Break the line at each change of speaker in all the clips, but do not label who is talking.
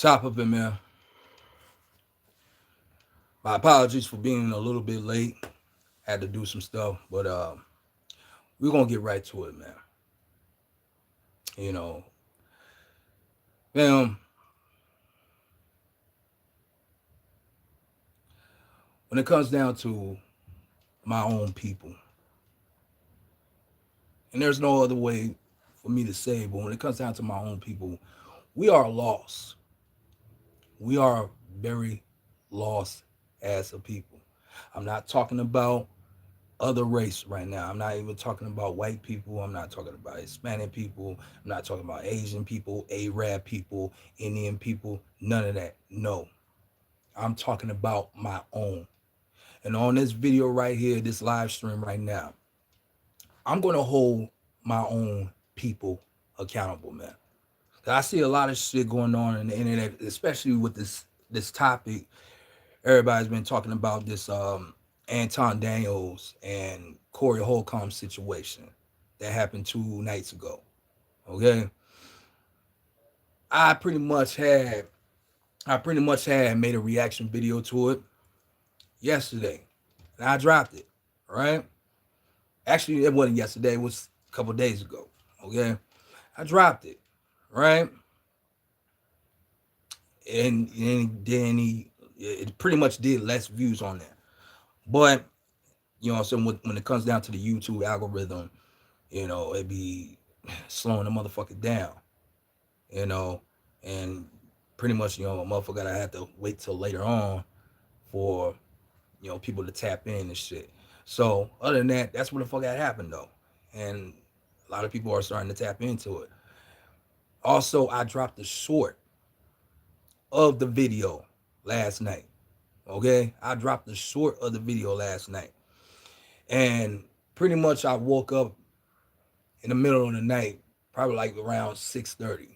Top of it, man. My apologies for being a little bit late. Had to do some stuff, but we're gonna get right to it, man. You know, man, when it comes down to my own people, and there's no other way for me to say, but when it comes down to my own people, we are lost. We are very lost as a people. I'm not talking about other race right now. I'm not even talking about white people. I'm not talking about Hispanic people. I'm not talking about Asian people, Arab people, Indian people, none of that. No. I'm talking about my own. And on this video right here, this live stream right now, I'm going to hold my own people accountable, man. I see a lot of shit going on in the internet, especially with this topic. Everybody's been talking about this Anton Daniels and Corey Holcomb situation that happened 2 nights ago. Okay, I pretty much had made a reaction video to it yesterday, and I dropped it. Right? Actually, it wasn't yesterday. It was a couple days ago. Okay, I dropped it. Right, and then it pretty much did less views on there, but you know, so when it comes down to the YouTube algorithm, you know, it be slowing the motherfucker down, you know, and pretty much, you know, a motherfucker gotta have to wait till later on for, you know, people to tap in and shit. So other than that, that's what the fuck had happened though. And a lot of people are starting to tap into it. Also, I dropped the short of the video last night. Okay? I dropped the short of the video last night. And pretty much I woke up in the middle of the night, probably like around 6:30.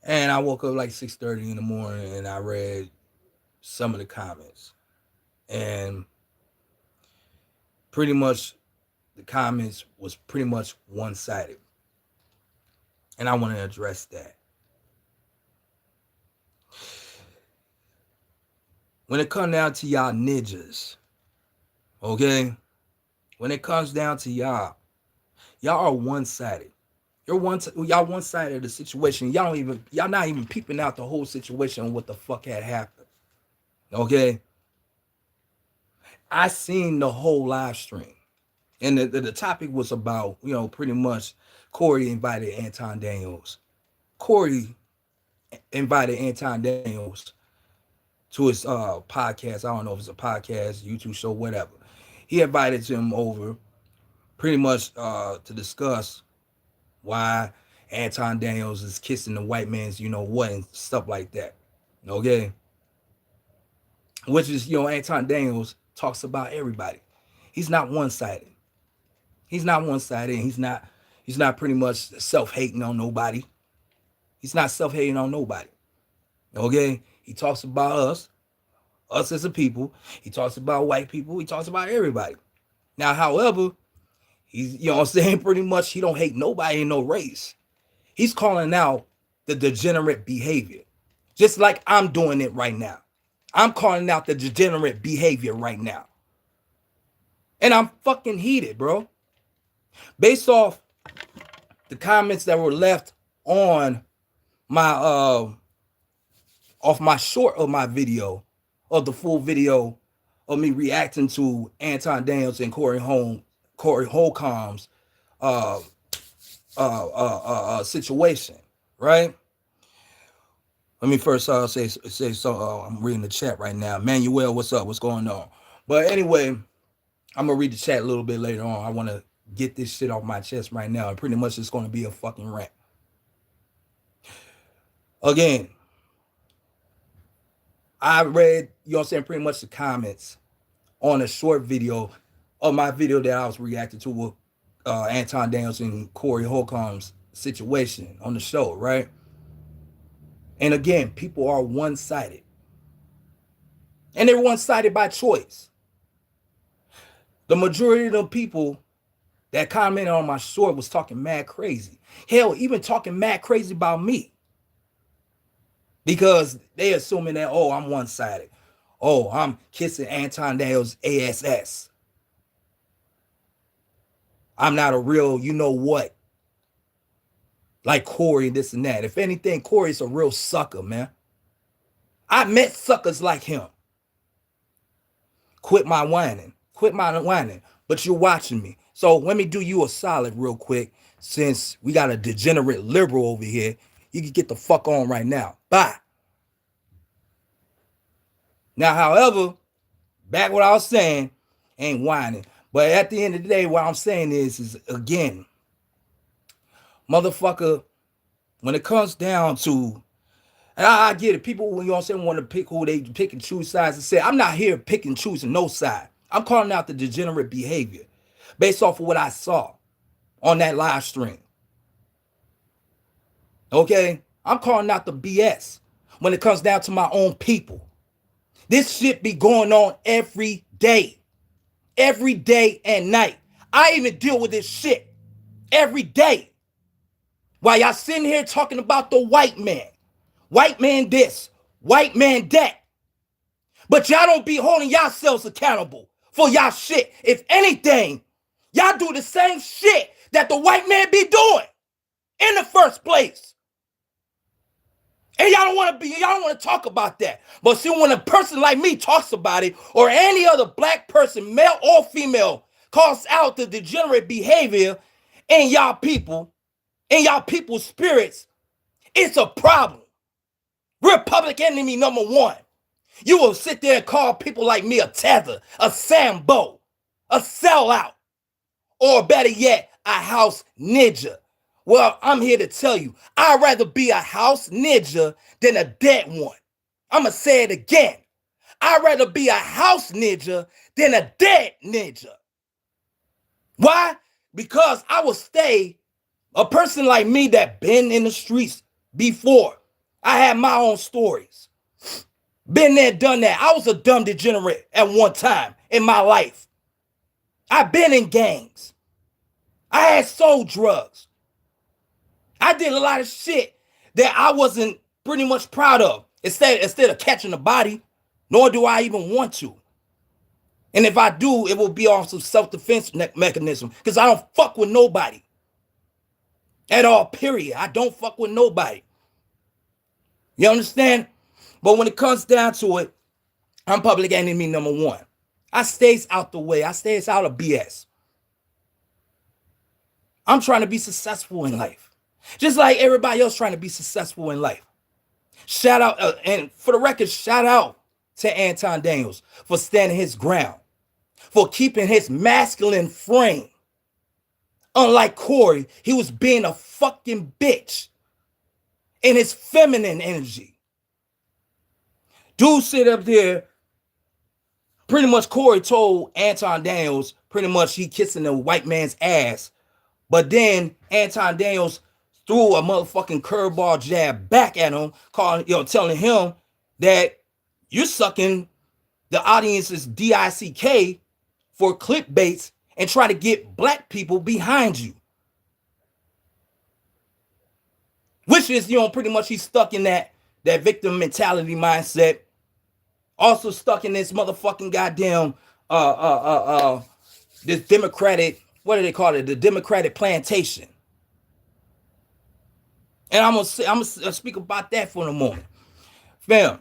And I woke up like 6:30 in the morning and I read some of the comments. And pretty much the comments was pretty much one-sided. And I want to address that. When it comes down to y'all ninjas, okay? When it comes down to y'all are one-sided. Y'all one-sided of the situation. Y'all not even peeping out the whole situation and what the fuck had happened. Okay? I seen the whole live stream. And the topic was about, you know, pretty much Corey invited Anton Daniels. Corey invited Anton Daniels to his podcast. I don't know if it's a podcast, YouTube show, whatever. He invited him over pretty much to discuss why Anton Daniels is kissing the white man's, you know what, and stuff like that. Okay? Which is, you know, Anton Daniels talks about everybody. He's not one-sided. He's not one-sided, and he's not pretty much self-hating on nobody. He's not self-hating on nobody. Okay? He talks about us as a people. He talks about white people. He talks about everybody. Now, however, he's, you know what I'm saying, pretty much he don't hate nobody in no race. He's calling out the degenerate behavior. Just like I'm doing it right now. I'm calling out the degenerate behavior right now. And I'm fucking heated, bro. Based off the comments that were left on my off my short of my video, of the full video of me reacting to Anton Daniels and Corey Holcomb's situation, right? Let me first say so. I'm reading the chat right now. Manuel, what's up? What's going on? But anyway, I'm gonna read the chat a little bit later on. I want to get this shit off my chest right now, and pretty much it's gonna be a fucking rant. Again, I read, you know what I'm saying, pretty much the comments on a short video of my video that I was reacting to with Anton Daniels and Corey Holcomb's situation on the show, right? And again, people are one-sided. And they're one-sided by choice. The majority of the people that commented on my short was talking mad crazy. Hell, even talking mad crazy about me. because they assuming that, oh, I'm one-sided. Oh, I'm kissing Anton Daniels ASS. I'm not a real, you know what, like Corey, this and that. If anything, Corey's a real sucker, man. I met suckers like him. Quit my whining. Quit my whining. But you're watching me. So let me do you a solid real quick. Since we got a degenerate liberal over here, you can get the fuck on right now. Bye. Now, however, back what I was saying, ain't whining. But at the end of the day, what I'm saying is again, motherfucker, when it comes down to, and I get it, people, you know what I'm saying, want to pick who they pick and choose sides and say, I'm not here picking, choosing no side. I'm calling out the degenerate behavior based off of what I saw on that live stream. Okay? I'm calling out the BS when it comes down to my own people. This shit be going on every day and night. I even deal with this shit every day. While y'all sitting here talking about the white man this, white man that. But y'all don't be holding yourselves accountable for y'all shit. If anything, y'all do the same shit that the white man be doing in the first place. And y'all don't want to talk about that. But see, when a person like me talks about it, or any other black person, male or female, calls out the degenerate behavior in y'all people, in y'all people's spirits, it's a problem. We're public enemy number one. You will sit there and call people like me a tether, a Sambo, a sellout, or better yet, a house ninja. Well, I'm here to tell you, I'd rather be a house ninja than a dead one. I'm going to say it again. I'd rather be a house ninja than a dead ninja. Why? Because I will stay a person like me that been in the streets before. I had my own stories. Been there, done that. I was a dumb degenerate at one time in my life. I've been in gangs. I had sold drugs. I did a lot of shit that I wasn't pretty much proud of. Instead of catching a body, nor do I even want to. And if I do, it will be off some self-defense mechanism because I don't fuck with nobody. At all, period. I don't fuck with nobody. You understand? But when it comes down to it, I'm public enemy number one. I stays out the way. I stays out of BS. I'm trying to be successful in life. Just like everybody else trying to be successful in life. Shout out, and for the record, shout out to Anton Daniels for standing his ground, for keeping his masculine frame. Unlike Corey, he was being a fucking bitch in his feminine energy. Dude sit up there, pretty much Corey told Anton Daniels, pretty much he kissing the white man's ass. But then Anton Daniels threw a motherfucking curveball jab back at him, telling him that you're sucking the audience's DICK for clickbaits and try to get black people behind you. Which is, pretty much he's stuck in that victim mentality mindset. Also stuck in this motherfucking goddamn this Democratic, what do they call it? The Democratic plantation. And I'm gonna speak about that for a moment. Fam,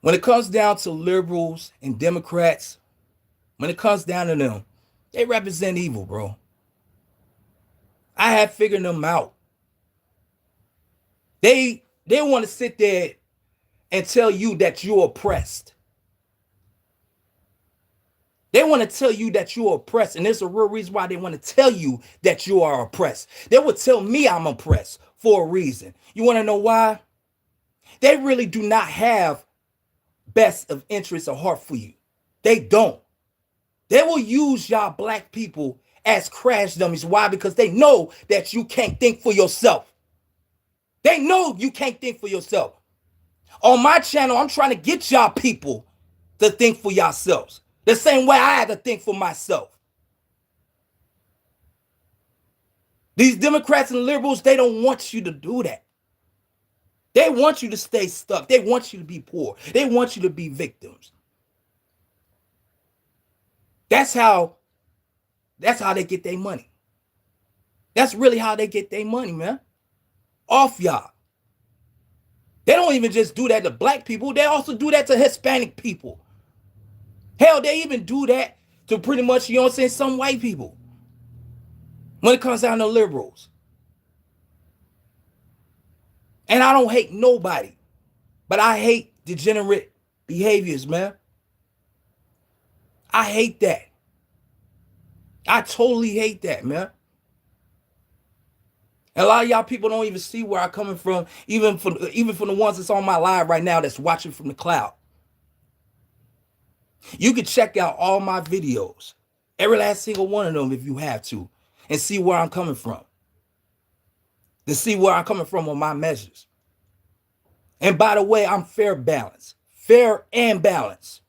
when it comes down to liberals and Democrats, when it comes down to them, they represent evil, bro. I have figured them out. They want to sit there and tell you that you're oppressed. They want to tell you that you're oppressed, and there's a real reason why they want to tell you that you are oppressed. They would tell me I'm oppressed for a reason. You want to know why? They really do not have best of interest or heart for you. They don't. They will use y'all black people as crash dummies. Why? Because they know that you can't think for yourself. They know you can't think for yourself. On my channel, I'm trying to get y'all people to think for yourselves. The same way I had to think for myself. These Democrats and liberals, they don't want you to do that. They want you to stay stuck. They want you to be poor. They want you to be victims. That's how they get their money. That's really how they get their money, man. Off y'all. They don't even just do that to black people. They also do that to Hispanic people. Hell, they even do that to pretty much, you know what I'm saying, some white people. When it comes down to liberals. And I don't hate nobody. But I hate degenerate behaviors, man. I hate that. I totally hate that, man. And a lot of y'all people don't even see where I'm coming from, even from the ones that's on my live right now that's watching from the cloud. You can check out all my videos, every last single one of them if you have to, and see where I'm coming from. To see where I'm coming from on my measures. And by the way, I'm fair and balanced.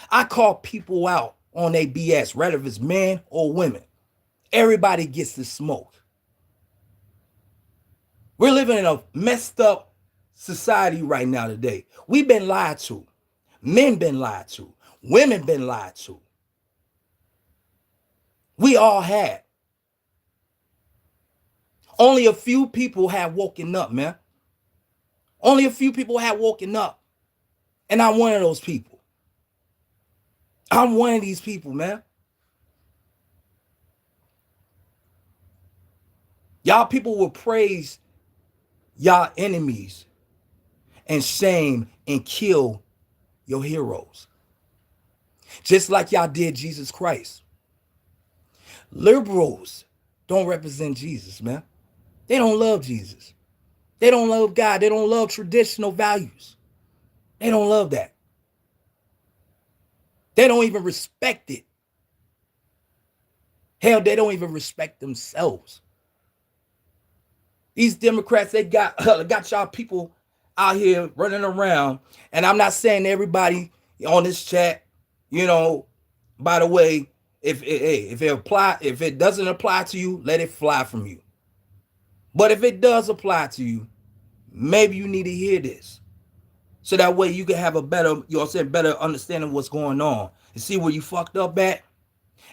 I call people out on their BS, whether it's men or women. Everybody gets the smoke. We're living in a messed up society right now today. We've been lied to. Men been lied to. Women been lied to. We all had. Only a few people have woken up, man. Only a few people have woken up. And I'm one of those people. I'm one of these people, man. Y'all people will praise y'all enemies and shame and kill your heroes. Just like y'all did Jesus Christ. Liberals don't represent Jesus, man. They don't love Jesus. They don't love God. They don't love traditional values. They don't love that. They don't even respect it. Hell, they don't even respect themselves. These Democrats, they got y'all people out here running around. And I'm not saying everybody on this chat, you know, by the way, if it doesn't apply to you, let it fly from you. But if it does apply to you, maybe you need to hear this. So that way you can have a better, you know what I'm saying, better understanding of what's going on and see where you fucked up at.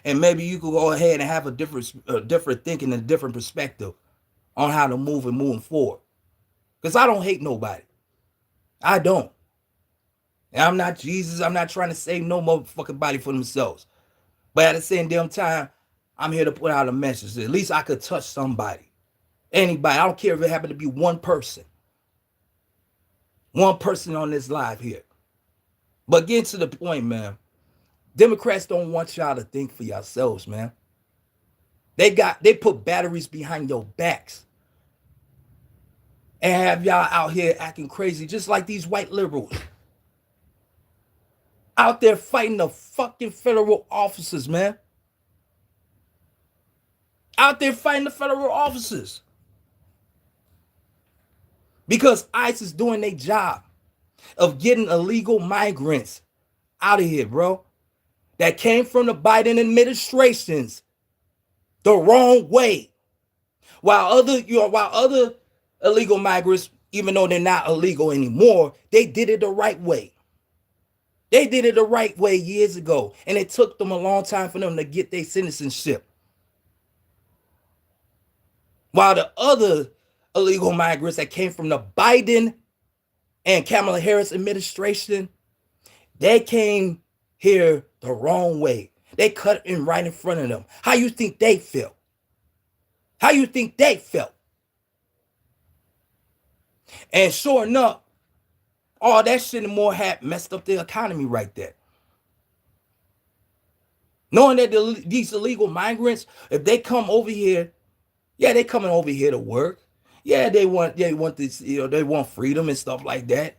And maybe you could go ahead and have a different thinking and a different perspective on how to move and moving forward. Because I don't hate nobody. I don't. And I'm not Jesus. I'm not trying to save no motherfucking body for themselves. But at the same damn time, I'm here to put out a message. At least I could touch somebody. Anybody. I don't care if it happened to be one person. One person on this live here. But getting to the point, man. Democrats don't want y'all to think for yourselves, man. They put batteries behind your backs. And have y'all out here acting crazy just like these white liberals. Out there fighting the fucking federal officers, man. Out there fighting the federal officers. Because ICE is doing their job of getting illegal migrants out of here, bro. That came from the Biden administrations the wrong way. While other illegal migrants, even though they're not illegal anymore, they did it the right way. They did it the right way years ago. And it took them a long time for them to get their citizenship. While the other illegal migrants that came from the Biden and Kamala Harris administration, they came here the wrong way. They cut in right in front of them. How you think they felt? How you think they felt? And sure enough, all that shit and more had messed up the economy right there. Knowing that these illegal migrants, if they come over here, yeah, they coming over here to work. Yeah, they want this, you know, they want freedom and stuff like that.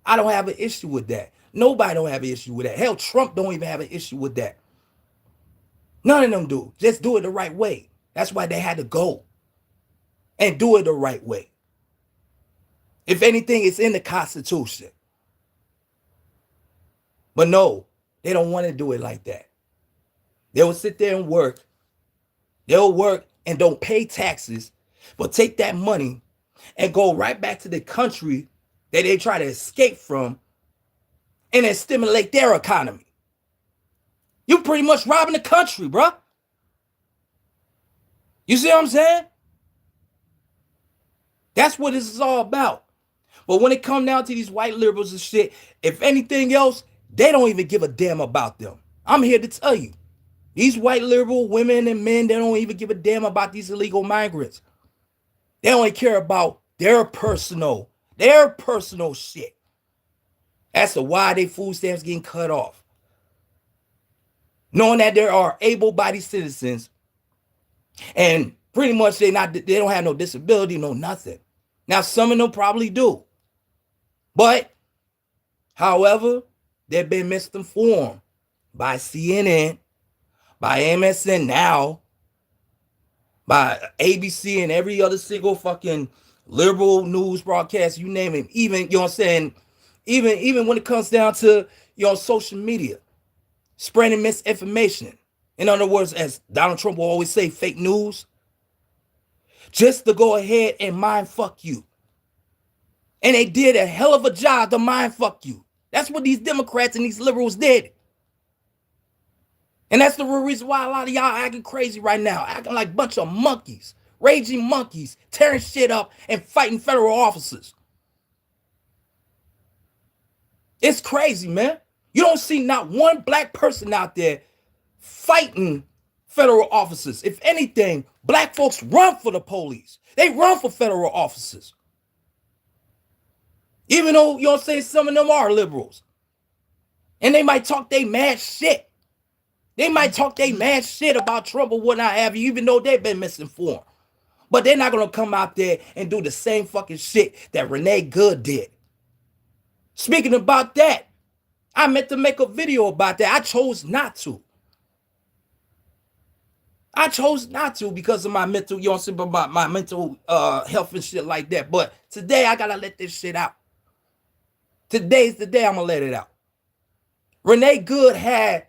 I don't have an issue with that. Nobody don't have an issue with that. Hell, Trump don't even have an issue with that. None of them do. Just do it the right way. That's why they had to go and do it the right way. If anything, it's in the Constitution. But no, they don't want to do it like that. They will sit there and work. They'll work and don't pay taxes, but take that money and go right back to the country that they try to escape from and then stimulate their economy. You pretty much robbing the country, bro. You see what I'm saying? That's what this is all about. But when it comes down to these white liberals and shit, if anything else, they don't even give a damn about them. I'm here to tell you. These white liberal women and men, they don't even give a damn about these illegal migrants. They only care about their personal shit. As to why their food stamps getting cut off. Knowing that there are able-bodied citizens and pretty much they don't have no disability, no nothing. Now, some of them probably do. But, however, they've been misinformed by CNN, by MSN Now, by ABC and every other single fucking liberal news broadcast, you name it. Even, you know what I'm saying, even when it comes down to, social media, spreading misinformation. In other words, as Donald Trump will always say, fake news. Just to go ahead and mind fuck you. And they did a hell of a job to mind fuck you. That's what these Democrats and these liberals did. And that's the real reason why a lot of y'all acting crazy right now. Acting like a bunch of monkeys. Raging monkeys. Tearing shit up and fighting federal officers. It's crazy, man. You don't see not one black person out there fighting federal officers. If anything, black folks run for the police. They run for federal officers. Even though, you know what I'm saying, some of them are liberals. And they might talk they mad shit. They might talk they mad shit about Trump or whatnot have you, even though they've been misinformed. But they're not going to come out there and do the same fucking shit that Renee Good did. Speaking about that, I meant to make a video about that. I chose not to. I chose not to because of my mental, you know what I'm saying, about my mental health and shit like that. But today I got to let this shit out. Today's the day I'm going to let it out. Renee Good had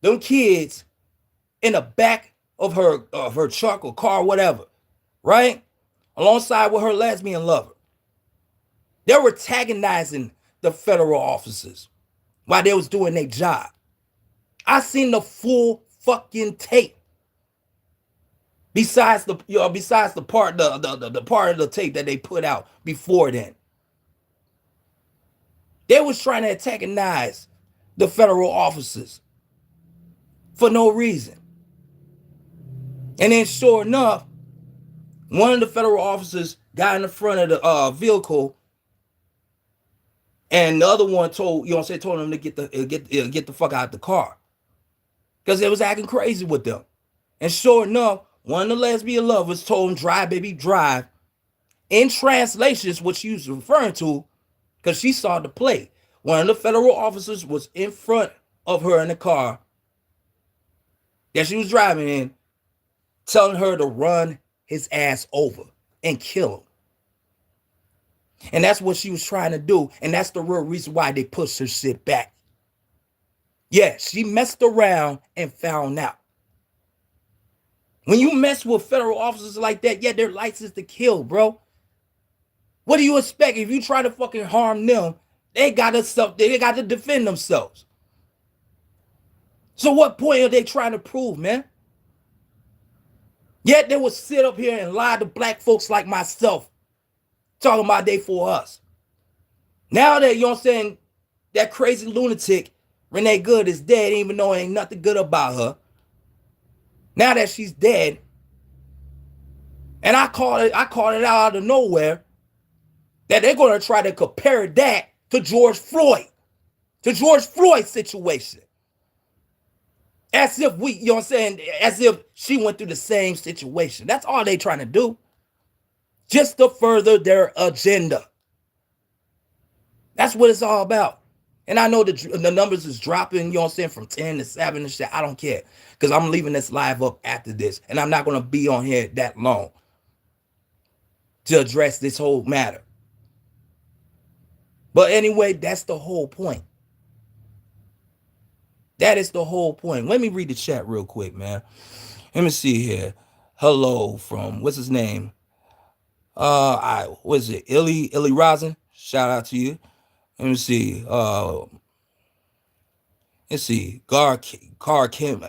them kids in the back of her truck or car, whatever, right? Alongside with her lesbian lover. They were antagonizing the federal officers while they was doing their job. I seen the full fucking tape. Besides the part the part of the tape that they put out before then. They was trying to antagonize the federal officers for no reason. And then sure enough, one of the federal officers got in the front of the vehicle, and the other one told him to get the fuck out of the car. Because they was acting crazy with them. And sure enough, one of the lesbian lovers told him, drive, baby, drive. In translations, what she was referring to, because she saw the play. One of the federal officers was in front of her in the car that she was driving in, telling her to run his ass over and kill him. And that's what she was trying to do. And that's the real reason why they pushed her shit back. Yeah, she messed around and found out. When you mess with federal officers like that, yeah, they're licensed to kill, bro. What do you expect? If you try to fucking harm them, they got to defend themselves. So what point are they trying to prove, man? Yet they would sit up here and lie to black folks like myself, talking about they for us. Now that, you know what I'm saying, that crazy lunatic, Renee Good, is dead, even though ain't nothing good about her. Now that she's dead, and I called it out of nowhere, that they're going to try to compare that to George Floyd's situation. As if you know what I'm saying, as if she went through the same situation. That's all they trying to do. Just to further their agenda. That's what it's all about. And I know the numbers is dropping, you know what I'm saying, from 10 to 7 and shit. I don't care. Because I'm leaving this live up after this. And I'm not going to be on here that long to address this whole matter. But anyway, that's the whole point. That is the whole point. Let me read the chat real quick, man. Let me see here. Hello from, what's his name? I was it Illy Rosin? Shout out to you. Let me see. Let's see. Gar Kim.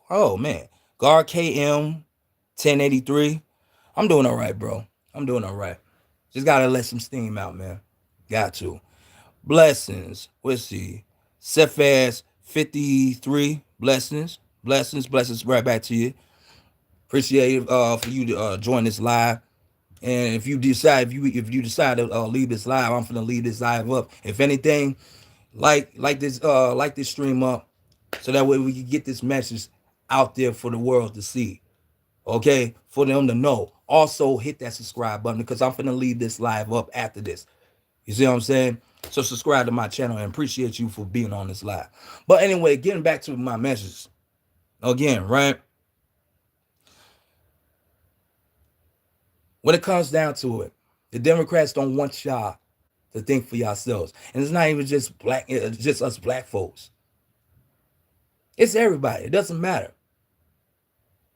Oh man, Gar KM 1083. I'm doing all right, bro. I'm doing all right. Just gotta let some steam out, man. Got to. Blessings. Let's see. Cephas 53. Blessings. Right back to you. Appreciate it for you to join this live. And if you decide to leave this live, I'm gonna leave this live up. If anything, like this stream up, so that way we can get this message out there for the world to see. Okay, for them to know. Also, hit that subscribe button because I'm gonna leave this live up after this. You see what I'm saying? So subscribe to my channel and appreciate you for being on this live. But anyway, getting back to my message again, right? When it comes down to it, the Democrats don't want y'all to think for yourselves. And it's not even just just us black folks. It's everybody. It doesn't matter.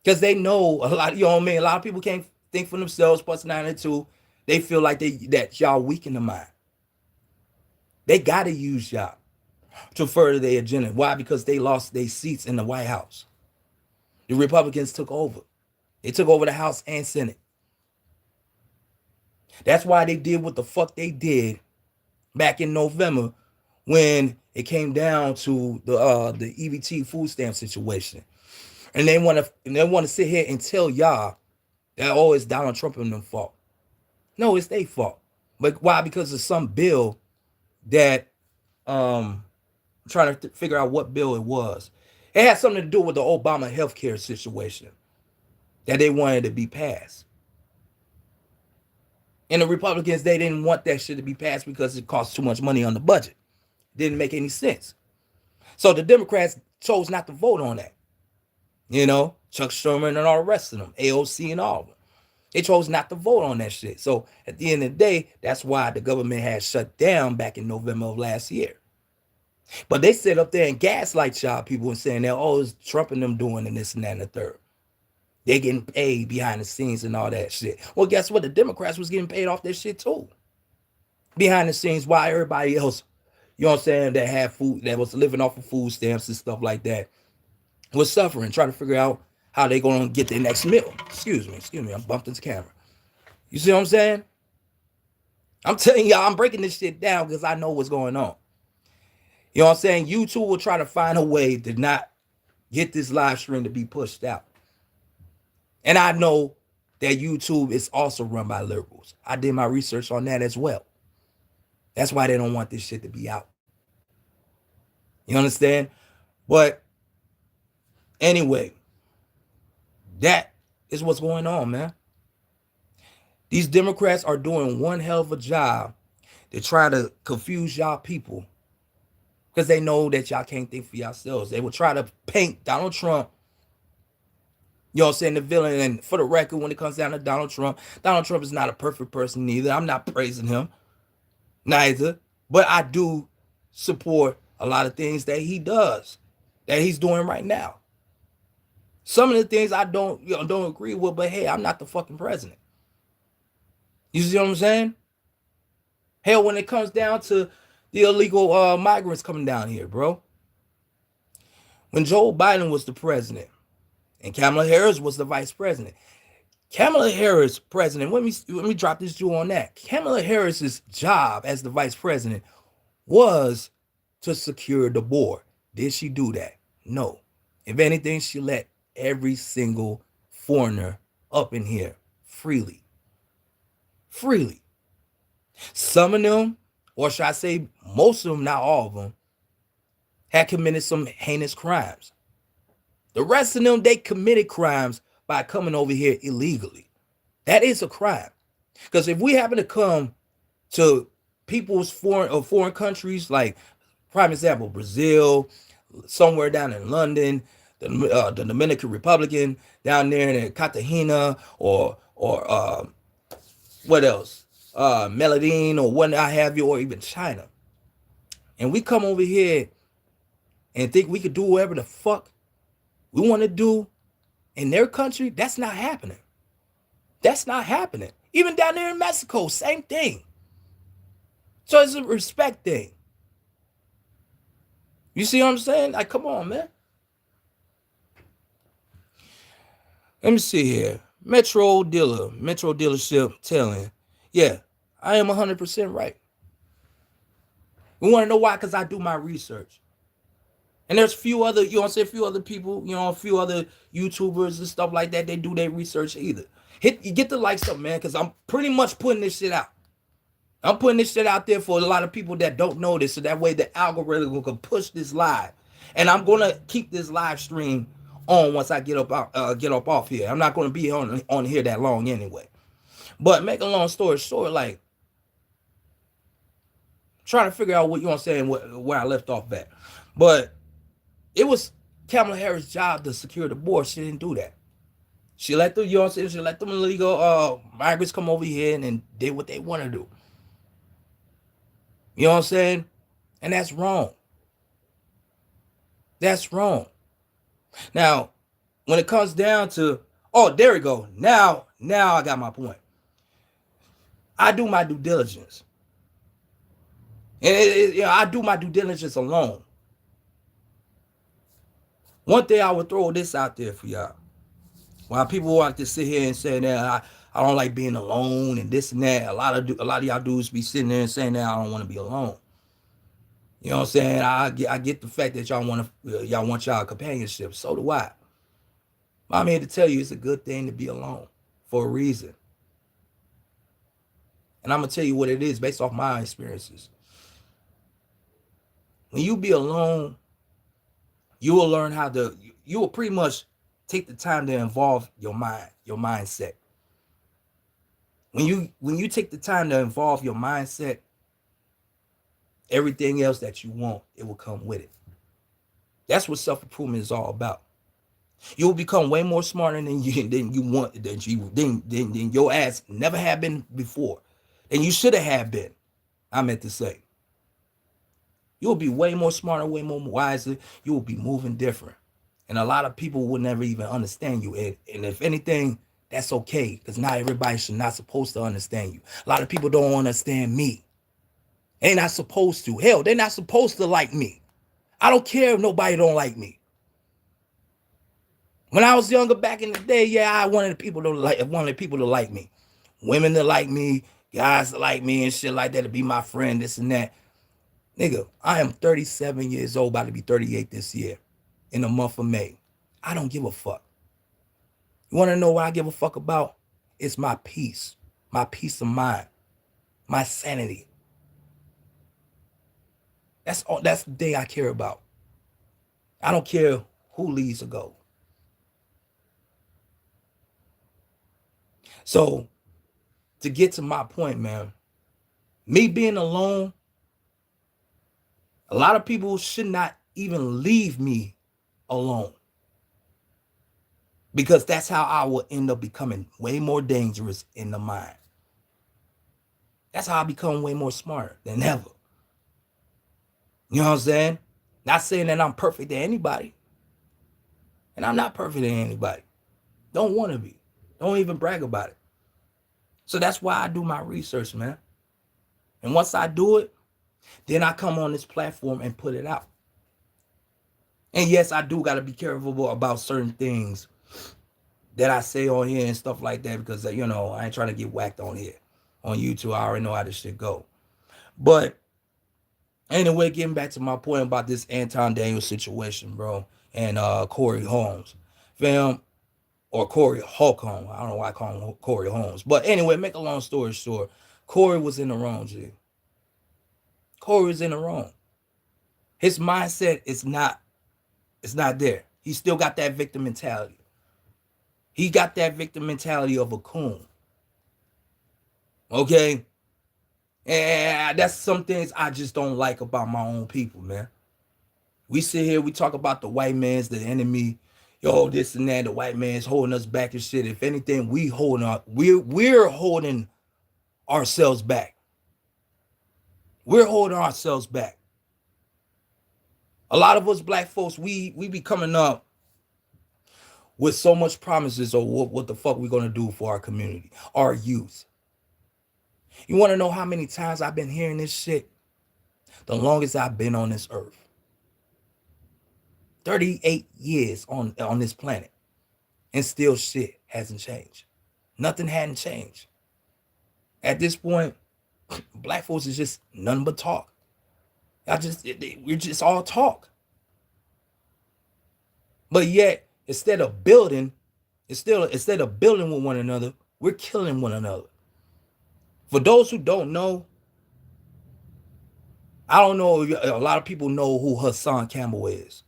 Because they know a lot, you know what I mean? A lot of people can't think for themselves, plus 92. They feel like that y'all weaken the mind. They gotta use y'all to further their agenda. Why? Because they lost their seats in the White House. The Republicans took over. They took over the House and Senate. That's why they did what the fuck they did back in November when it came down to the EBT food stamp situation. And they want to sit here and tell y'all that it's Donald Trump and them fault. No, it's their fault. But why? Because of some bill that I'm trying to figure out what bill it was. It had something to do with the Obama healthcare situation that they wanted to be passed. And the Republicans, they didn't want that shit to be passed because it cost too much money on the budget. Didn't make any sense. So the Democrats chose not to vote on that. You know, Chuck Schumer and all the rest of them, AOC and all of them. They chose not to vote on that shit. So at the end of the day, that's why the government had shut down back in November of last year. But they sit up there and gaslight y'all people and saying that, it's Trump and them doing and this and that and the third. They getting paid behind the scenes and all that shit. Well, guess what? The Democrats was getting paid off that shit too. Behind the scenes, while everybody else, you know what I'm saying, that had food, that was living off of food stamps and stuff like that, was suffering, trying to figure out how they gonna get their next meal. Excuse me, I'm bumped into camera. You see what I'm saying? I'm telling y'all, I'm breaking this shit down because I know what's going on. You know what I'm saying? YouTube will try to find a way to not get this live stream to be pushed out. And I know that YouTube is also run by liberals. I did my research on that as well. That's why they don't want this shit to be out. You understand? But anyway, that is what's going on, man. These Democrats are doing one hell of a job to try to confuse y'all people because they know that y'all can't think for yourselves. They will try to paint Donald Trump, you know what I'm saying, the villain. And for the record, when it comes down to Donald Trump is not a perfect person either. I'm not praising him, neither. But I do support a lot of things that he does, that he's doing right now. Some of the things I don't agree with, but hey, I'm not the fucking president. You see what I'm saying? Hell, when it comes down to the illegal migrants coming down here, bro. When Joe Biden was the president and Kamala Harris was the vice president, Kamala Harris president, let me drop this jewel on that. Kamala Harris's job as the vice president was to secure the border. Did she do that? No. If anything, she let every single foreigner up in here freely. Some of them, or should I say most of them, not all of them, had committed some heinous crimes. The rest of them, they committed crimes by coming over here illegally. That is a crime. Because if we happen to come to people's foreign countries, like prime example, Brazil, somewhere down in London, the Dominican Republic, down there in Cartagena, or what else? Medellin, or what I have you, or even China. And we come over here and think we could do whatever the fuck we want to do in their country. That's not happening. That's not happening. Even down there in Mexico, same thing. So it's a respect thing. You see what I'm saying? Like, come on, man. Let me see here. Metro dealership telling. Yeah, I am 100% right. We want to know why? Because I do my research. And there's a few other, you know what I'm saying, a few other people, you know, a few other YouTubers and stuff like that. They do their research either. You get the likes up, man, because I'm pretty much putting this shit out. I'm putting this shit out there for a lot of people that don't know this, so that way the algorithm can push this live. And I'm gonna keep this live stream on once I get up off here. I'm not gonna be on here that long anyway. But make a long story short, like trying to figure out what you know what I'm saying, where I left off at. But it was Kamala Harris' job to secure the border. She didn't do that. She let the, you know what I'm saying, she let them illegal migrants come over here and did what they want to do. You know what I'm saying? And that's wrong. That's wrong. Now, when it comes down to, oh, there we go. Now I got my point. I do my due diligence. And I do my due diligence alone. One thing I would throw this out there for y'all. While people want to sit here and say that I don't like being alone and this and that, a lot of y'all dudes be sitting there and saying that I don't want to be alone. You know what I'm saying? I get the fact that y'all want y'all companionship. So do I. I'm here to tell you it's a good thing to be alone for a reason. And I'm gonna tell you what it is based off my experiences. When you be alone, you will learn you will pretty much take the time to involve your mind, your mindset. When you take the time to involve your mindset, everything else that you want, it will come with it. That's what self-improvement is all about. You will become way more smarter than your ass never have been before. And you should have been. I meant to say. You will be way more smarter, way more wiser. You will be moving different. And a lot of people will never even understand you. And if anything, that's okay. Because not everybody should not supposed to understand you. A lot of people don't understand me. They're not supposed to. Hell, they're not supposed to like me. I don't care if nobody don't like me. When I was younger back in the day, yeah, I wanted people to like me. Women to like me, guys to like me and shit like that, to be my friend, this and that. Nigga, I am 37 years old, about to be 38 this year, in the month of May. I don't give a fuck. You want to know what I give a fuck about? It's my peace of mind, my sanity. That's the thing I care about. I don't care who leaves or goes. So, to get to my point, man, me being alone, a lot of people should not even leave me alone. Because that's how I will end up becoming way more dangerous in the mind. That's how I become way more smarter than ever. You know what I'm saying? Not saying that I'm perfect to anybody. And I'm not perfect to anybody. Don't want to be. Don't even brag about it. So that's why I do my research, man. And once I do it, then I come on this platform and put it out. And yes, I do got to be careful about certain things that I say on here and stuff like that, because, you know, I ain't trying to get whacked on here. On YouTube, I already know how this shit go. But anyway, getting back to my point about this Anton Daniels situation, bro, and Corey Holmes. Fam, or Corey Holcomb. I don't know why I call him Corey Holmes. But anyway, make a long story short, Corey was in the wrong, G. Corey was in the wrong. His mindset is not there. He still got that victim mentality. He got that victim mentality of a coon. Okay? And that's some things I just don't like about my own people, man. We sit here, we talk about the white man's the enemy. Yo, this and that, the white man's holding us back and shit. If anything, we're holding ourselves back. We're holding ourselves back. A lot of us black folks, we be coming up with so much promises of what the fuck we're gonna do for our community, our youth. You want to know how many times I've been hearing this shit? The longest I've been on this earth. 38 years on this planet. And still shit hasn't changed. Nothing hadn't changed. At this point, black folks is just nothing but talk. We're just all talk. But yet, instead of building with one another, we're killing one another. For those who don't know, I don't know if a lot of people know who Hassan Campbell is.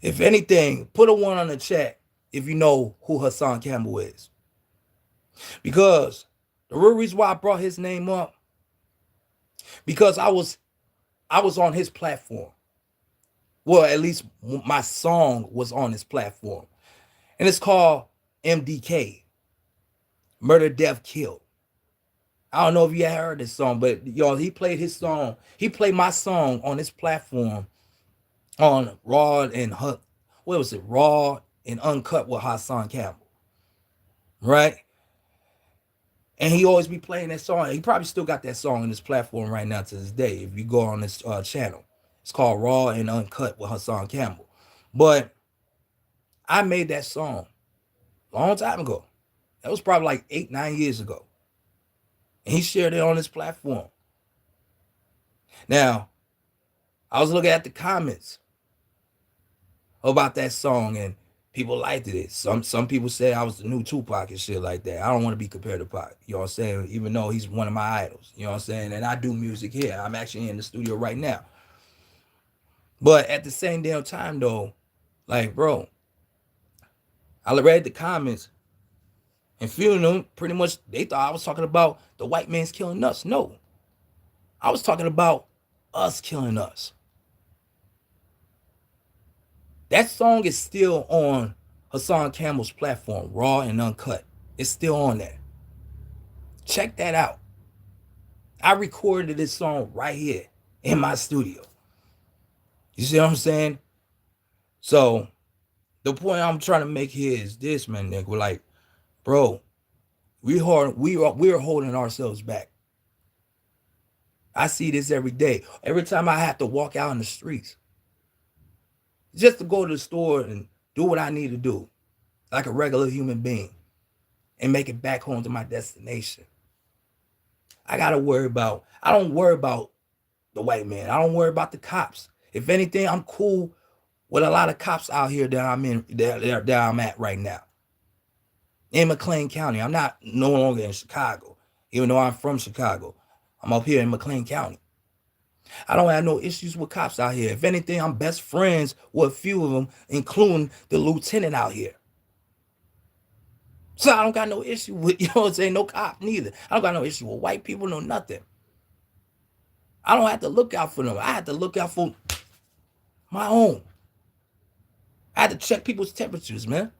If anything, put a 1 on the chat if you know who Hassan Campbell is. Because the real reason why I brought his name up, because I was on his platform. Well, at least my song was on his platform. And it's called MDK, Murder, Death, Kill. I don't know if you heard this song, but y'all, he played his song. He played my song on his platform on Raw and Raw and Uncut with Hassan Campbell. Right? And he always be playing that song. He probably still got that song on his platform right now to this day. If you go on this channel, it's called Raw and Uncut with Hassan Campbell. But I made that song a long time ago. That was probably like 8-9 years ago. And he shared it on his platform. Now, I was looking at the comments about that song, and people liked it. Some people said I was the new Tupac and shit like that. I don't want to be compared to Pac, you know what I'm saying? Even though he's one of my idols, you know what I'm saying? And I do music here. I'm actually in the studio right now. But at the same damn time, though, like, bro, I read the comments, and few of them pretty much, they thought I was talking about the white man's killing us. No. I was talking about us killing us. That song is still on Hassan Campbell's platform, Raw and Uncut. It's still on there. Check that out. I recorded this song right here in my studio. You see what I'm saying? So, the point I'm trying to make here is this, man, nigga. We're like, bro, we're holding ourselves back. I see this every day. Every time I have to walk out in the streets, just to go to the store and do what I need to do, like a regular human being, and make it back home to my destination. I don't worry about the white man. I don't worry about the cops. If anything, I'm cool with a lot of cops out here that I'm at right now. In McLean County. I'm no longer in Chicago, even though I'm from Chicago. I'm up here in McLean County. I don't have no issues with cops out here. If anything, I'm best friends with a few of them, including the lieutenant out here. So I don't got no issue with, you know what I'm saying, no cop neither. I don't got no issue with white people, no nothing. I don't have to look out for them. I have to look out for my own. I had to check people's temperatures, man.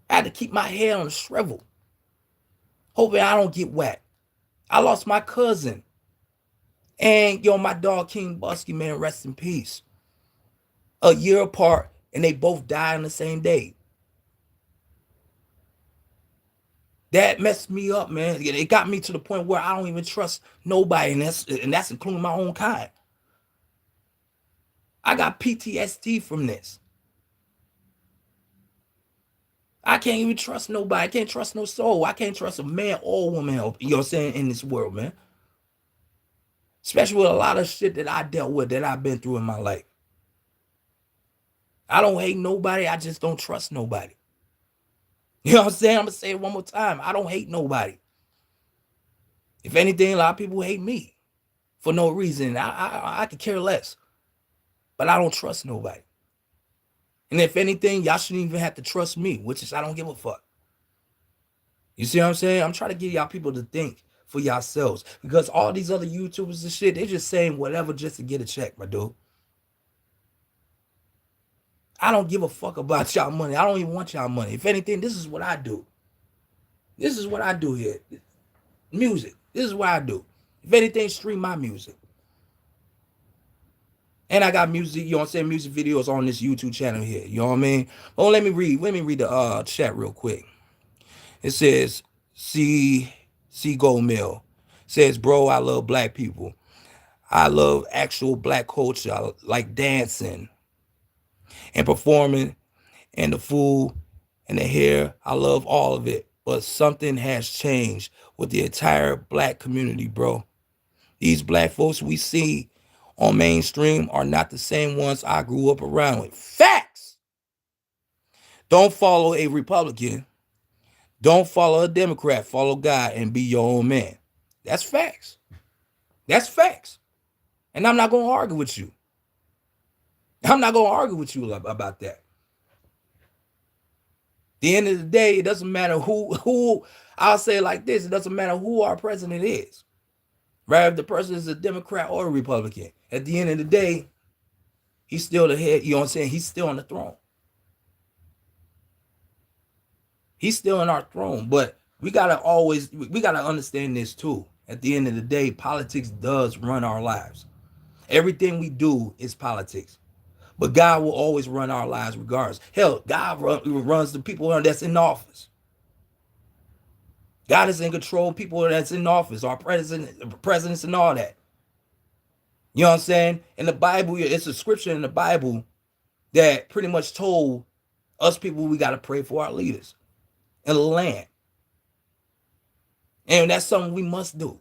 I had to keep my hair on a shrivel, hoping I don't get wet. I lost my cousin. And, my dog, King Busky, man, rest in peace. A year apart, and they both died on the same day. That messed me up, man. It got me to the point where I don't even trust nobody, and that's including my own kind. I got PTSD from this. I can't even trust nobody. I can't trust no soul. I can't trust a man or woman, you know what I'm saying, in this world, man. Especially with a lot of shit that I dealt with, that I've been through in my life. I don't hate nobody. I just don't trust nobody. You know what I'm saying? I'm going to say it one more time. I don't hate nobody. If anything, a lot of people hate me for no reason. I could care less. But I don't trust nobody. And if anything, y'all shouldn't even have to trust me, which is I don't give a fuck. You see what I'm saying? I'm trying to get y'all people to think for yourselves. Because all these other YouTubers and shit, they just saying whatever just to get a check, my dude. I don't give a fuck about y'all money. I don't even want y'all money. If anything, this is what I do. This is what I do here. Music. This is what I do. If anything, stream my music. And I got music, you know what I'm saying, music videos on this YouTube channel here. You know what I mean? Oh, let me read the chat real quick. It says, see Seagull Mill says, bro, I love black people. I love actual black culture. I like dancing and performing and the food and the hair. I love all of it. But something has changed with the entire black community, bro. These black folks we see on mainstream are not the same ones I grew up around with. Facts! Don't follow a Republican. Don't follow a Democrat. Follow God and be your own man. That's facts. That's facts. And I'm not going to argue with you. I'm not going to argue with you about that. At the end of the day, it doesn't matter who I'll say it like this, it doesn't matter who our president is. Right? If the person is a Democrat or a Republican, at the end of the day, he's still the head, you know what I'm saying? He's still on the throne. He's still in our throne. But we gotta understand this too. At the end of the day, politics does run our lives. Everything we do is politics. But God will always run our lives regardless. Hell, God runs the people that's in office. God is in control of people that's in office, our presidents and all that. You know what I'm saying? In the Bible, it's a scripture in the Bible that pretty much told us people we got to pray for our leaders in the land. And that's something we must do.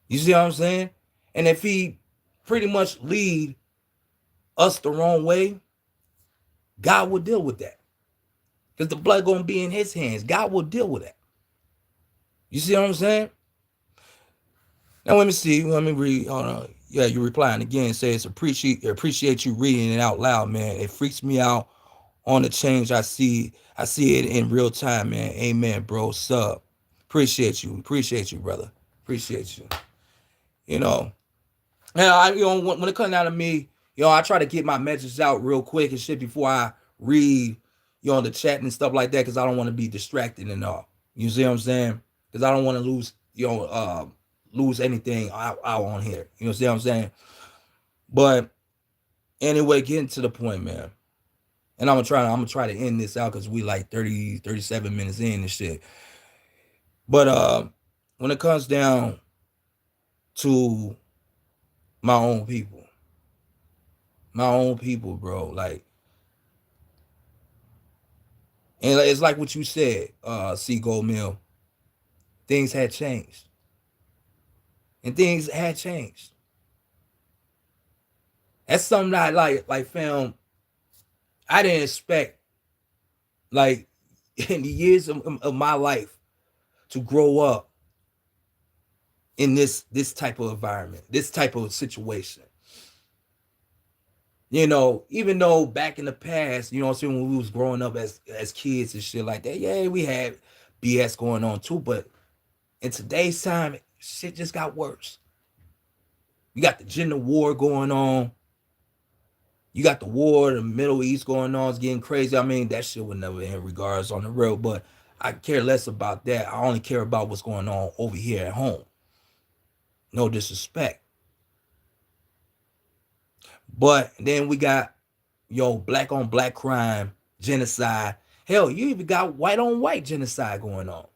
You see what I'm saying? And if he pretty much lead us the wrong way, God will deal with that. Because the blood going to be in his hands. God will deal with that. You see what I'm saying? Now let me see. Let me read. Hold on. Yeah, you're replying again. It says, appreciate you reading it out loud, man. It freaks me out on the change I see. I see it in real time, man. Amen, bro. Sub. Appreciate you, brother. Appreciate you. You know, when it comes down to me, I try to get my messages out real quick and shit before I read, the chat and stuff like that, because I don't want to be distracted and all. You see what I'm saying? Because I don't want to lose anything out on here. You know what I'm saying? But anyway, getting to the point, man. And I'm gonna try to end this out because we like 37 minutes in and shit. But when it comes down to my own people, bro, like, and it's like what you said, Seagull Mill. Things had changed. And things had changed. That's something that like fam, I didn't expect, like, in the years of my life to grow up in this type of environment, this type of situation. Even though back in the past, when we was growing up as kids and shit like that, yeah, we had BS going on too, but in today's time, shit just got worse. You got the gender war going on. You got the war in the Middle East going on. It's getting crazy. I mean, that shit would never end regards on the road, but I care less about that. I only care about what's going on over here at home. No disrespect. But then we got, black on black crime, genocide. Hell, you even got white on white genocide going on.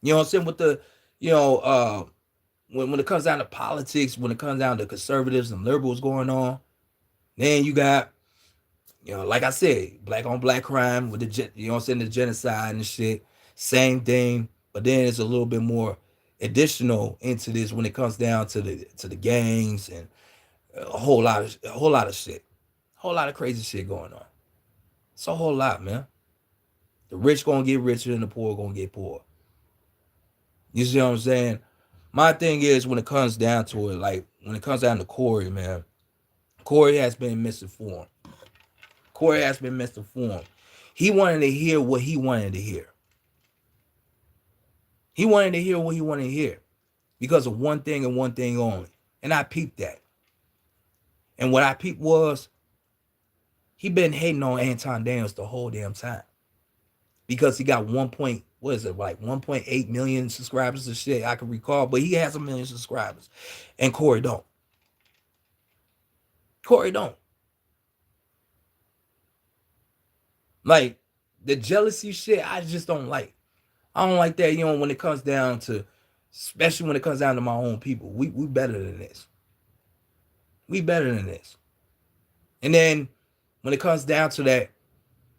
You know what I'm saying? With the, when it comes down to politics, when it comes down to conservatives and liberals going on, then you got, like I said, black on black crime with the, the genocide and shit. Same thing, but then it's a little bit more additional into this when it comes down to the gangs and a whole lot of shit, whole lot of crazy shit going on. It's a whole lot, man. The rich gonna get richer and the poor gonna get poor. You see what I'm saying? My thing is, when it comes down to it, like when it comes down to Corey, man, Corey has been misinformed. He wanted to hear what he wanted to hear. He wanted to hear what he wanted to hear because of one thing and one thing only. And I peeped that. And what I peeped was, he been hating on Anton Daniels the whole damn time. Because he got 1.8 million subscribers and shit, I can recall. But he has 1 million subscribers. And Corey don't. Like, the jealousy shit, I just don't like. I don't like that, when it comes down to, especially when it comes down to my own people. We better than this. We better than this. And then when it comes down to that,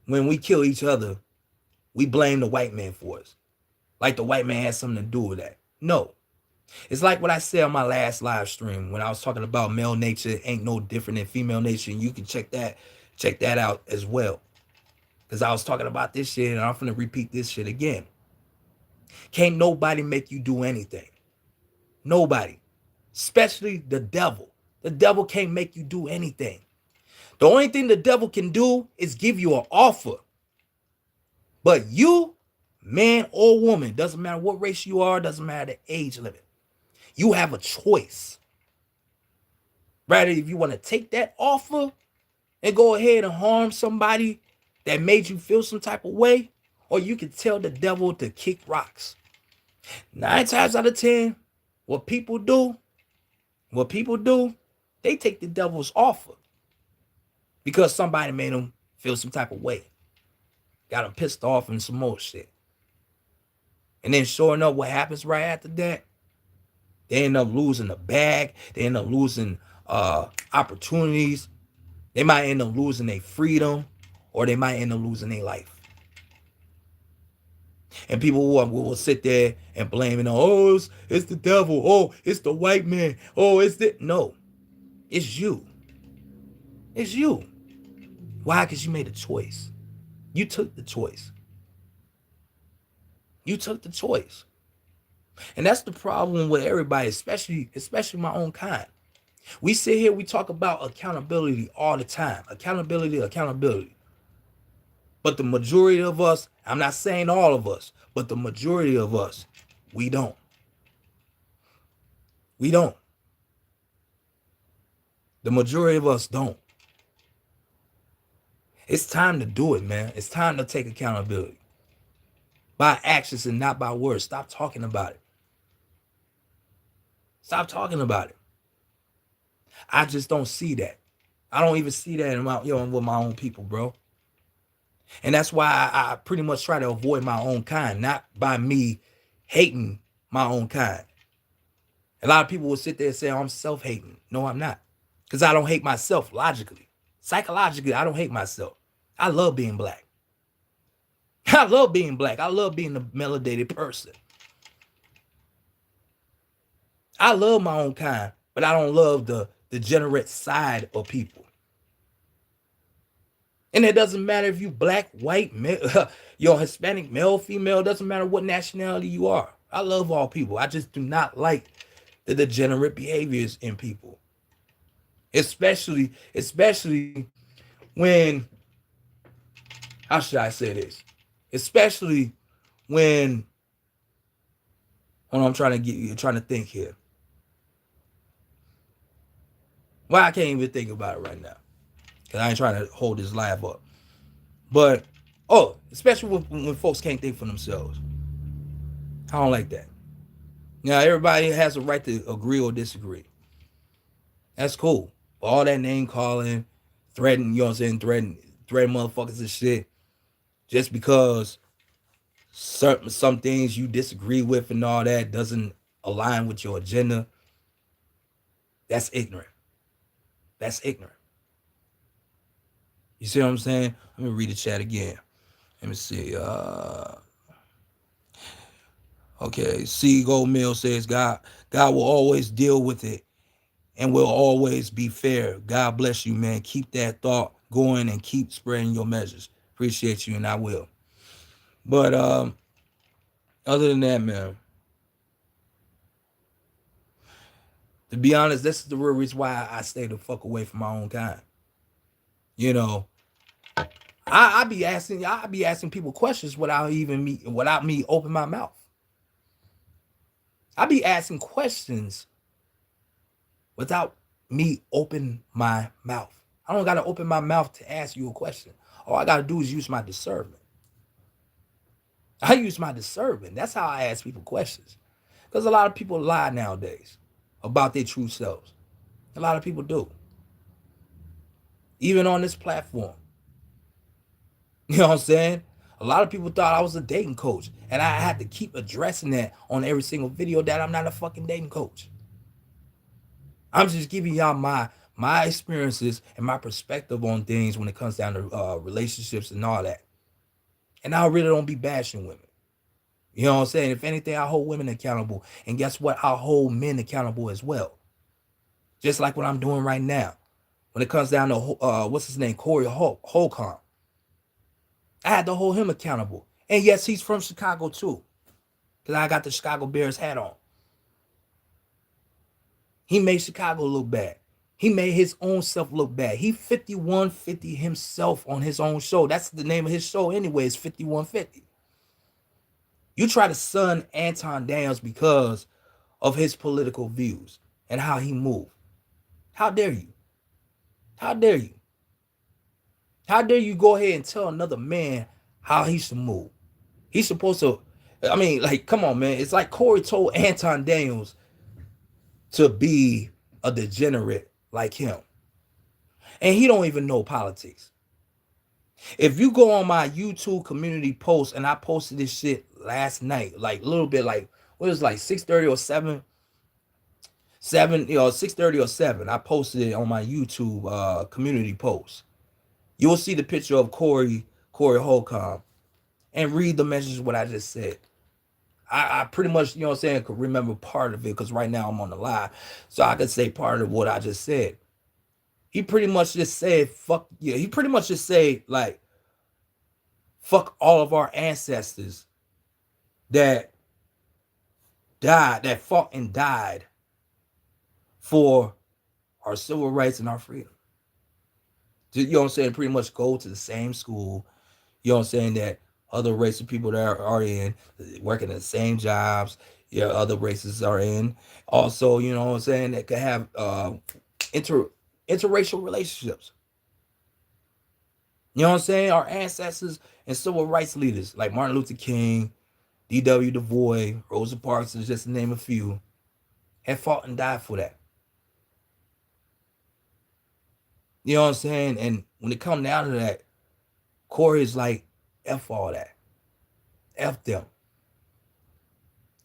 when we kill each other, we blame the white man for us. Like the white man has something to do with that. No. It's like what I said on my last live stream when I was talking about male nature ain't no different than female nature. And you can check that out as well. Because I was talking about this shit and I'm finna repeat this shit again. Can't nobody make you do anything. Nobody. Especially the devil. The devil can't make you do anything. The only thing the devil can do is give you an offer. But you, man or woman, doesn't matter what race you are, doesn't matter the age limit. You have a choice. Rather, if you want to take that offer and go ahead and harm somebody that made you feel some type of way, or you can tell the devil to kick rocks. 9 times out of 10, what people do, they take the devil's offer because somebody made them feel some type of way. Got them pissed off and some more shit. And then sure enough, what happens right after that? They end up losing the bag. They end up losing opportunities. They might end up losing their freedom, or they might end up losing their life. And people will sit there and blame it on, oh, it's the devil. Oh, it's the white man. Oh, it's the... No, it's you. It's you. Why? Because you made a choice. You took the choice. You took the choice. And that's the problem with everybody, especially my own kind. We sit here, we talk about accountability all the time. Accountability. But the majority of us, I'm not saying all of us, but the majority of us, we don't. We don't. The majority of us don't. It's time to do it, man. It's time to take accountability. By actions and not by words. Stop talking about it. Stop talking about it. I just don't see that. I don't even see that in my, with my own people, bro. And that's why I pretty much try to avoid my own kind, not by me hating my own kind. A lot of people will sit there and say, oh, I'm self-hating. No, I'm not. Because I don't hate myself logically. Psychologically, I don't hate myself. I love being black. I love being black. I love being a melanated person. I love my own kind, but I don't love the degenerate side of people. And it doesn't matter if you black, white, male, you're Hispanic, male, female, doesn't matter what nationality you are. I love all people. I just do not like the degenerate behaviors in people. Especially when, how should I say this? Especially when, I'm trying to think here. Well, I can't even think about it right now. Because I ain't trying to hold this live up. But, especially when folks can't think for themselves. I don't like that. Now, everybody has a right to agree or disagree. That's cool. But all that name calling, threatening, threatening motherfuckers and shit, just because some things you disagree with and all that doesn't align with your agenda, that's ignorant. That's ignorant. You see what I'm saying? Let me read the chat again. Let me see. Okay, C. Gold Mill says, God will always deal with it and will always be fair. God bless you, man. Keep that thought going and keep spreading your message. Appreciate you, and I will. But other than that, man, to be honest, this is the real reason why I stay the fuck away from my own kind. I be asking people questions without me open my mouth. I be asking questions without me open my mouth. I don't got to open my mouth to ask you a question. All I got to do is use my discernment. I use my discernment. That's how I ask people questions. Because a lot of people lie nowadays about their true selves. A lot of people do. Even on this platform. You know what I'm saying? A lot of people thought I was a dating coach, and I had to keep addressing that on every single video that I'm not a fucking dating coach. I'm just giving y'all my experiences and my perspective on things when it comes down to relationships and all that. And I really don't be bashing women. You know what I'm saying? If anything, I hold women accountable. And guess what? I hold men accountable as well. Just like what I'm doing right now. When it comes down to, what's his name? Corey Holcomb. I had to hold him accountable. And yes, he's from Chicago too. Because I got the Chicago Bears hat on. He made Chicago look bad. He made his own self look bad. He 5150 himself on his own show. That's the name of his show anyway. It's 5150. You try to sun Anton Daniels because of his political views and how he moved. How dare you? How dare you? How dare you go ahead and tell another man how he should move? He's supposed to, I mean, like, come on, man. It's like Corey told Anton Daniels to be a degenerate like him. And he don't even know politics. If you go on my YouTube community post, and I posted this shit last night, like a little bit, like, what was it, like 6:30 or 6:30 or 7. I posted it on my YouTube community post. You will see the picture of Corey Holcomb and read the message of what I just said. I pretty much, you know what I'm saying, could remember part of it because right now I'm on the live. So I could say part of what I just said. He pretty much just said, fuck, yeah. He pretty much just said, like, fuck all of our ancestors that died, that fought and died for our civil rights and our freedom. You know what I'm saying? Pretty much go to the same school, you know what I'm saying, that other races of people that are in, working in the same jobs, yeah, other races are in. Also, you know what I'm saying, that could have interracial relationships. You know what I'm saying? Our ancestors and civil rights leaders like Martin Luther King, D.W. Du Bois, Rosa Parks, is just to name a few, have fought and died for that. You know what I'm saying? And when it comes down to that, Corey is like, F all that. F them.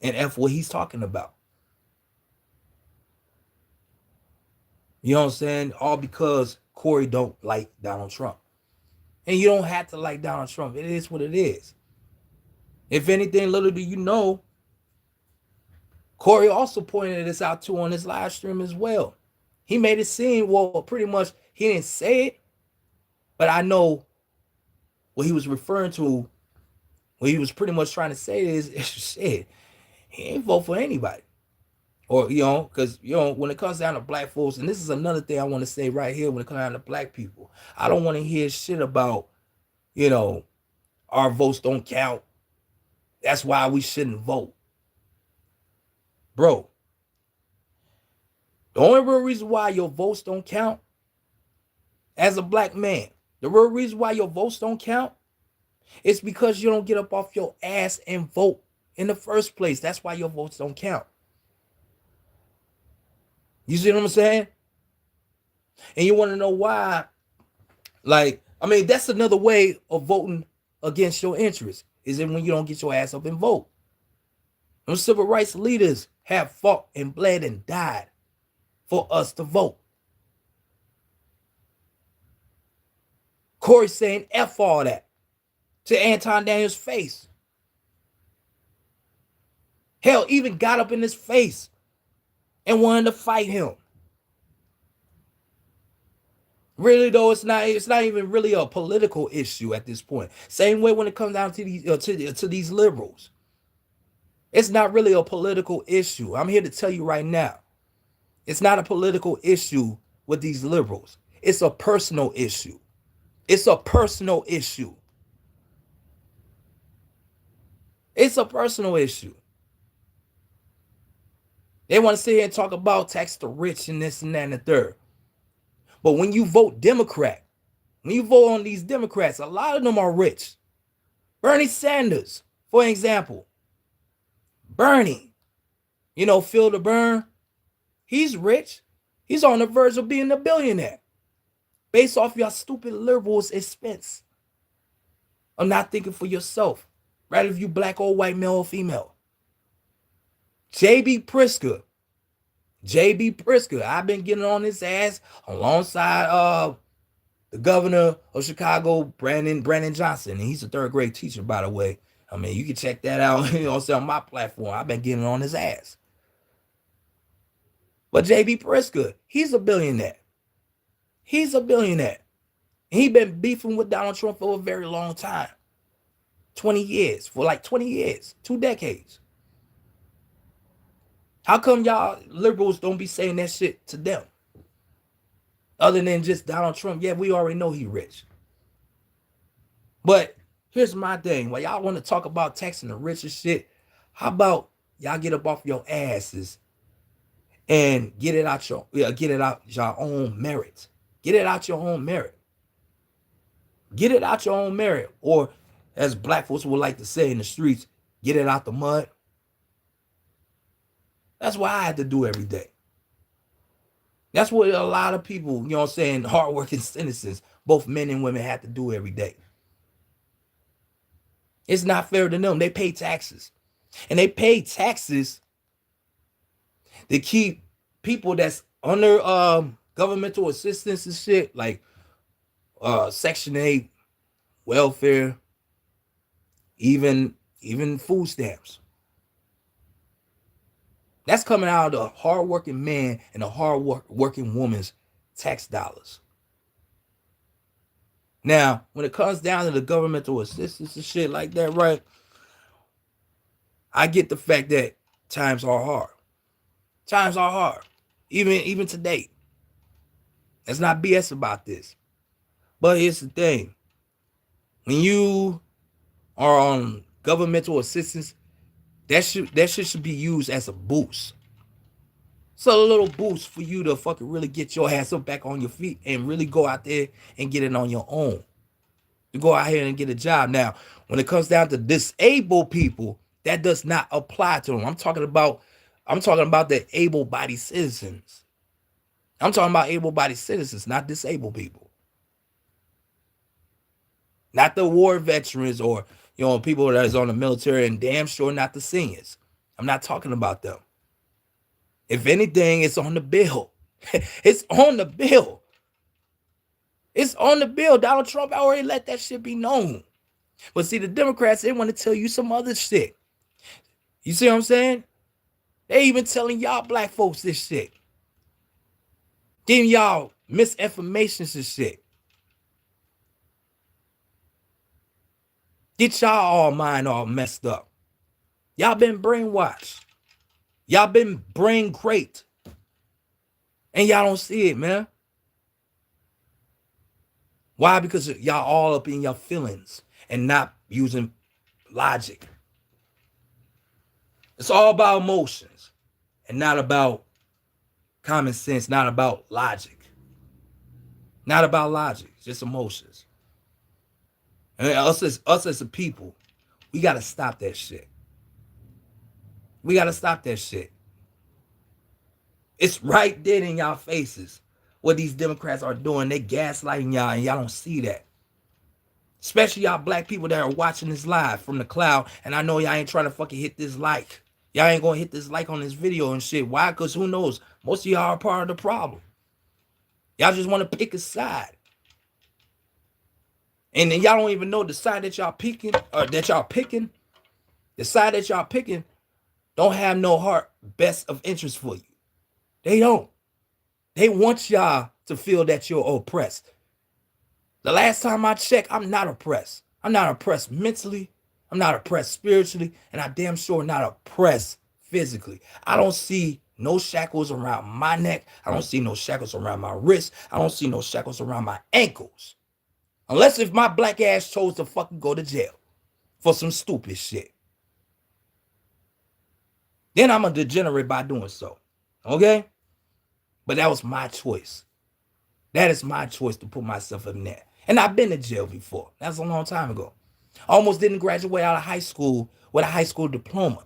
And F what he's talking about. You know what I'm saying? All because Corey don't like Donald Trump. And you don't have to like Donald Trump. It is what it is. If anything, little do you know, Corey also pointed this out too on his live stream as well. He made it seem, well, pretty much, he didn't say it, but I know what he was referring to, what he was pretty much trying to say is, shit, he ain't vote for anybody. Or, you know, because, you know, when it comes down to black folks, and this is another thing I want to say right here when it comes down to black people, I don't want to hear shit about, you know, our votes don't count. That's why we shouldn't vote. Bro, the only real reason why your votes don't count as a black man, the real reason why your votes don't count is because you don't get up off your ass and vote in the first place. That's why your votes don't count. You see what I'm saying? And you want to know why? Like, I mean, that's another way of voting against your interests, is it when you don't get your ass up and vote. Those civil rights leaders have fought and bled and died for us to vote. Corey saying F all that to Anton Daniels' face. Hell, even got up in his face and wanted to fight him. Really though, it's not even really a political issue at this point. Same way when it comes down to these to these liberals. It's not really a political issue. I'm here to tell you right now. It's not a political issue with these liberals. It's a personal issue. It's a personal issue. It's a personal issue. They want to sit here and talk about tax the rich and this and that and the third. But when you vote Democrat, when you vote on these Democrats, a lot of them are rich. Bernie Sanders, for example. Bernie, you know, Phil the Burn, he's rich. He's on the verge of being a billionaire based off your stupid liberals' expense I'm not thinking for yourself. Rather if you black or white, male or female. J.B. Pritzker. J.B. Pritzker. I've been getting on his ass alongside the governor of Chicago, Brandon Johnson. And he's a third grade teacher, by the way. I mean, you can check that out, on my platform. I've been getting on his ass. But J.B. Pritzker, he's a billionaire. He's a billionaire. He been beefing with Donald Trump for a very long time. 20 years. For like 20 years. 2 decades. How come y'all liberals don't be saying that shit to them? Other than just Donald Trump. Yeah, we already know he rich. But here's my thing. While y'all want to talk about taxing the rich and shit, how about y'all get up off your asses and get it out your own merit. Get it out your own merit. Get it out your own merit. Or as black folks would like to say in the streets, get it out the mud. That's what I had to do every day. That's what a lot of people, hardworking citizens, both men and women, have to do every day. It's not fair to them. They pay taxes. And they pay taxes to keep people that's under governmental assistance and shit, like Section 8, welfare, even food stamps. That's coming out of the hardworking man and the hardworking woman's tax dollars. Now, when it comes down to the governmental assistance and shit like that, right? I get the fact that times are hard. Times are hard. Even today. Let's not BS about this. But here's the thing. When you are on governmental assistance, that shit should be used as a boost. So a little boost for you to fucking really get your ass up back on your feet and really go out there and get it on your own. You go out here and get a job. Now, when it comes down to disabled people, that does not apply to them. I'm talking about the able-bodied citizens. I'm talking about able-bodied citizens, not disabled people. Not the war veterans or people that is on the military, and damn sure not the seniors. I'm not talking about them. If anything, it's on the bill. It's on the bill. It's on the bill. Donald Trump already let that shit be known. But see, the Democrats, they want to tell you some other shit. You see what I'm saying? They even telling y'all black folks this shit. Giving y'all misinformation and shit. Get y'all all mind all messed up. Y'all been brainwashed. Y'all been brain great. And y'all don't see it, man. Why? Because y'all all up in your feelings and not using logic. It's all about emotions and not about common sense, not about logic. Not about logic, just emotions. And us as a people, we got to stop that shit. We got to stop that shit. It's right there in y'all faces what these Democrats are doing. They gaslighting y'all and y'all don't see that. Especially y'all black people that are watching this live from the cloud. And I know y'all ain't trying to fucking hit this like. Y'all ain't going to hit this like on this video and shit. Why? Because who knows? Most of y'all are part of the problem. Y'all just want to pick a side. And then y'all don't even know the side that y'all picking, the side that y'all picking don't have no heart best of interest for you. They don't. They want y'all to feel that you're oppressed. The last time I checked, I'm not oppressed. I'm not oppressed mentally. I'm not oppressed spiritually. And I damn sure not oppressed physically. I don't see no shackles around my neck. I don't see no shackles around my wrists. I don't see no shackles around my ankles. Unless if my black ass chose to fucking go to jail for some stupid shit. Then I'm a degenerate by doing so. Okay? But that was my choice. That is my choice to put myself in there. And I've been to jail before. That's a long time ago. I almost didn't graduate out of high school with a high school diploma.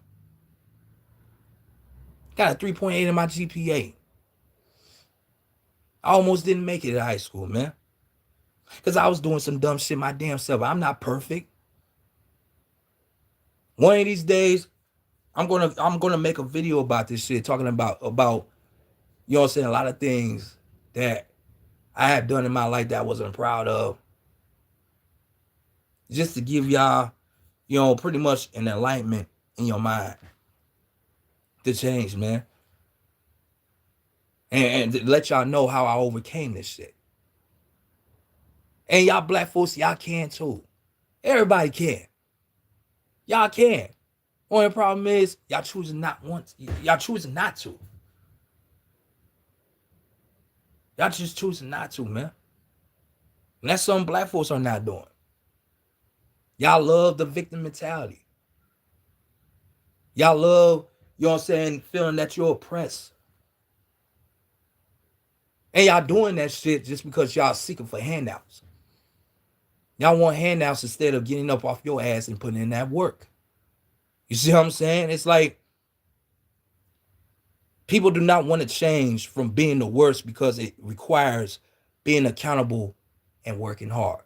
Got a 3.8 in my GPA. I almost didn't make it in high school, man. Because I was doing some dumb shit my damn self. I'm not perfect. One of these days, I'm gonna make a video about this shit, talking about you know what I'm saying, a lot of things that I had done in my life that I wasn't proud of, just to give y'all, you know, pretty much an enlightenment in your mind to change, man, and to let y'all know how I overcame this shit. And y'all black folks, y'all can too. Everybody can. Y'all can. Only problem is y'all choosing not once. Y'all choosing not to. Y'all just choosing not to, man. And that's something black folks are not doing. Y'all love the victim mentality. Y'all love, you know what I'm saying, feeling that you're oppressed. And y'all doing that shit just because y'all seeking for handouts. Y'all want handouts instead of getting up off your ass and putting in that work. You see what I'm saying? It's like people do not want to change from being the worst because it requires being accountable and working hard.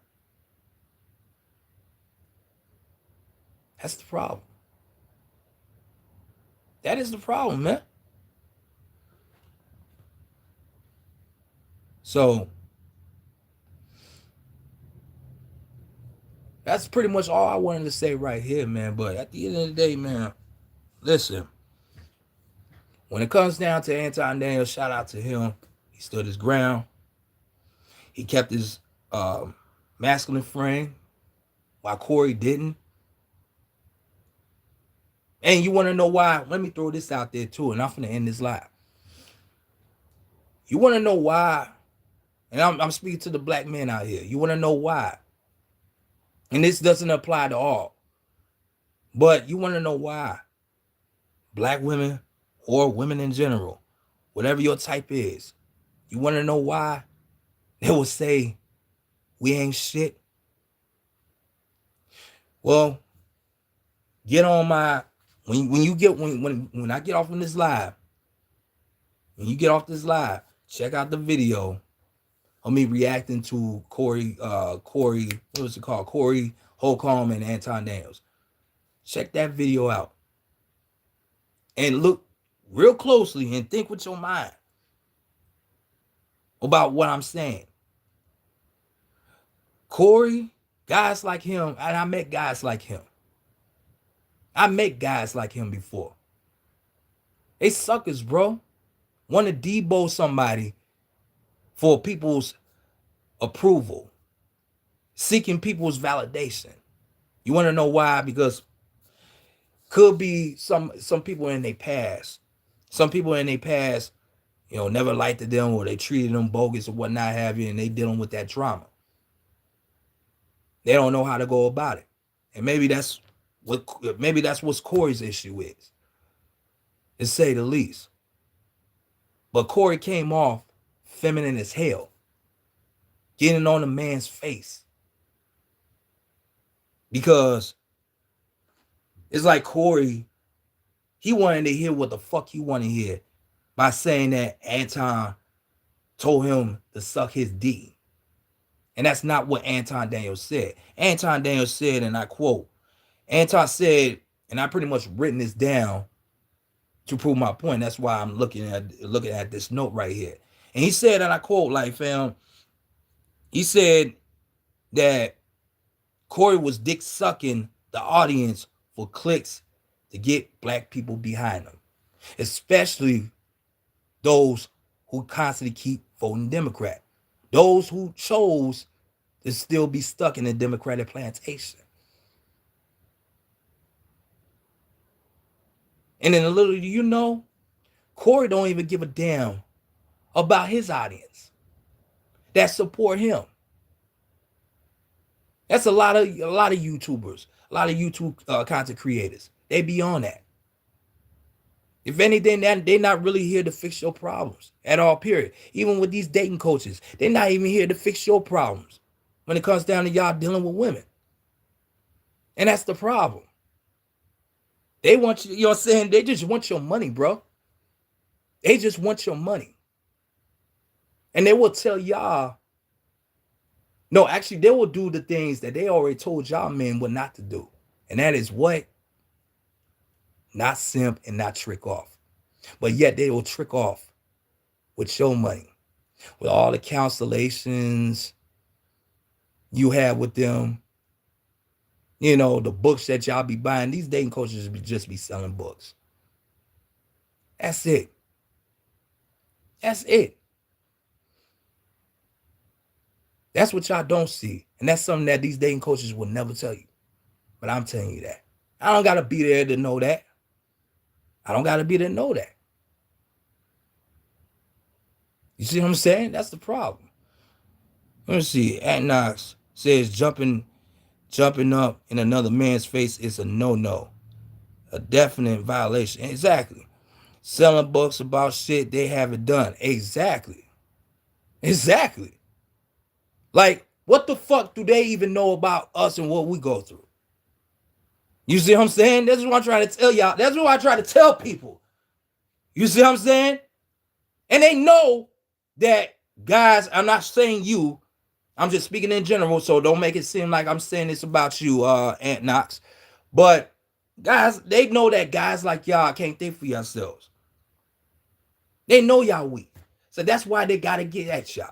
That's the problem. That is the problem, man. So that's pretty much all I wanted to say right here, man. But at the end of the day, man, listen, when it comes down to Anton Daniels, shout out to him. He stood his ground. He kept his masculine frame while Corey didn't. And you want to know why? Let me throw this out there too, and I'm finna end this live. You want to know why? And I'm speaking to the black men out here. You want to know why? And this doesn't apply to all. But you want to know why black women or women in general, whatever your type is, you want to know why they will say we ain't shit? Well, get on my when I get off on this live, when you get off this live, check out the video of me reacting to Corey, what was it called? Corey Holcomb and Anton Daniels. Check that video out. And look real closely and think with your mind about what I'm saying. Corey, guys like him, and I met guys like him. I met guys like him before. They suckers, bro. Want to debo somebody for people's approval, seeking people's validation. You want to know why? Because could be some people in their past. Some people in their past, you know, never liked them or they treated them bogus or whatnot have you, and they dealing with that trauma. They don't know how to go about it. And maybe that's what Corey's issue is, to say the least. But Corey came off feminine as hell, getting on a man's face. Because it's like Corey, he wanted to hear what the fuck he wanted to hear by saying that Anton told him to suck his D. And that's not what Anton Daniels said. Anton Daniels said, and I quote, Anton said, and I pretty much written this down to prove my point. That's why I'm looking at this note right here. And he said, and I quote, like, fam, he said that Corey was dick sucking the audience for clicks to get black people behind him, especially those who constantly keep voting Democrat, those who chose to still be stuck in the Democratic plantation. And then a little do you know, Corey don't even give a damn about his audience that support him. That's a lot of YouTubers, a lot of YouTube content creators. They be on that. If anything, they're not really here to fix your problems at all, period. Even with these dating coaches, they're not even here to fix your problems when it comes down to y'all dealing with women. And that's the problem. They want you, you know what I'm saying? They just want your money, bro. They just want your money. And they will tell y'all, no, actually, they will do the things that they already told y'all men what not to do. And that is what? not simp and not trick off. But yet they will trick off with your money, with all the cancellations you have with them. The books that y'all be buying. These dating coaches just be selling books. That's it. That's it. That's what y'all don't see. And that's something that these dating coaches will never tell you. But I'm telling you that. I don't got to be there to know that. I don't got to be there to know that. You see what I'm saying? That's the problem. Let me see. Anton Daniels says jumping up in another man's face is a no-no. A definite violation. Exactly. Selling books about shit they haven't done. Exactly. Like, what the fuck do they even know about us and what we go through? You see what I'm saying? That's what I'm trying to tell y'all. That's what I try to tell people. You see what I'm saying? And they know that, guys, I'm not saying you. I'm just speaking in general, so don't make it seem like I'm saying this about you, Aunt Knox. But, guys, they know that guys like y'all can't think for yourselves. They know y'all weak. So that's why they got to get at y'all.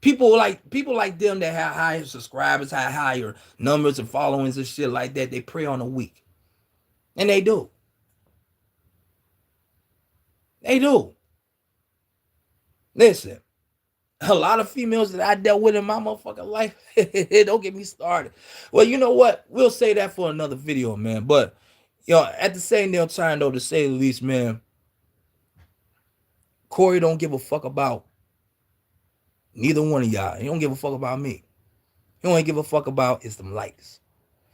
People like them that have higher subscribers, have higher numbers and followings and shit like that, they prey on the weak. And they do. They do. Listen, a lot of females that I dealt with in my motherfucking life, don't get me started. Well, you know what? We'll say that for another video, man. But, at the same damn time, though, to say the least, man, Corey don't give a fuck about neither one of y'all. He don't give a fuck about me. He don't give a fuck about is them likes.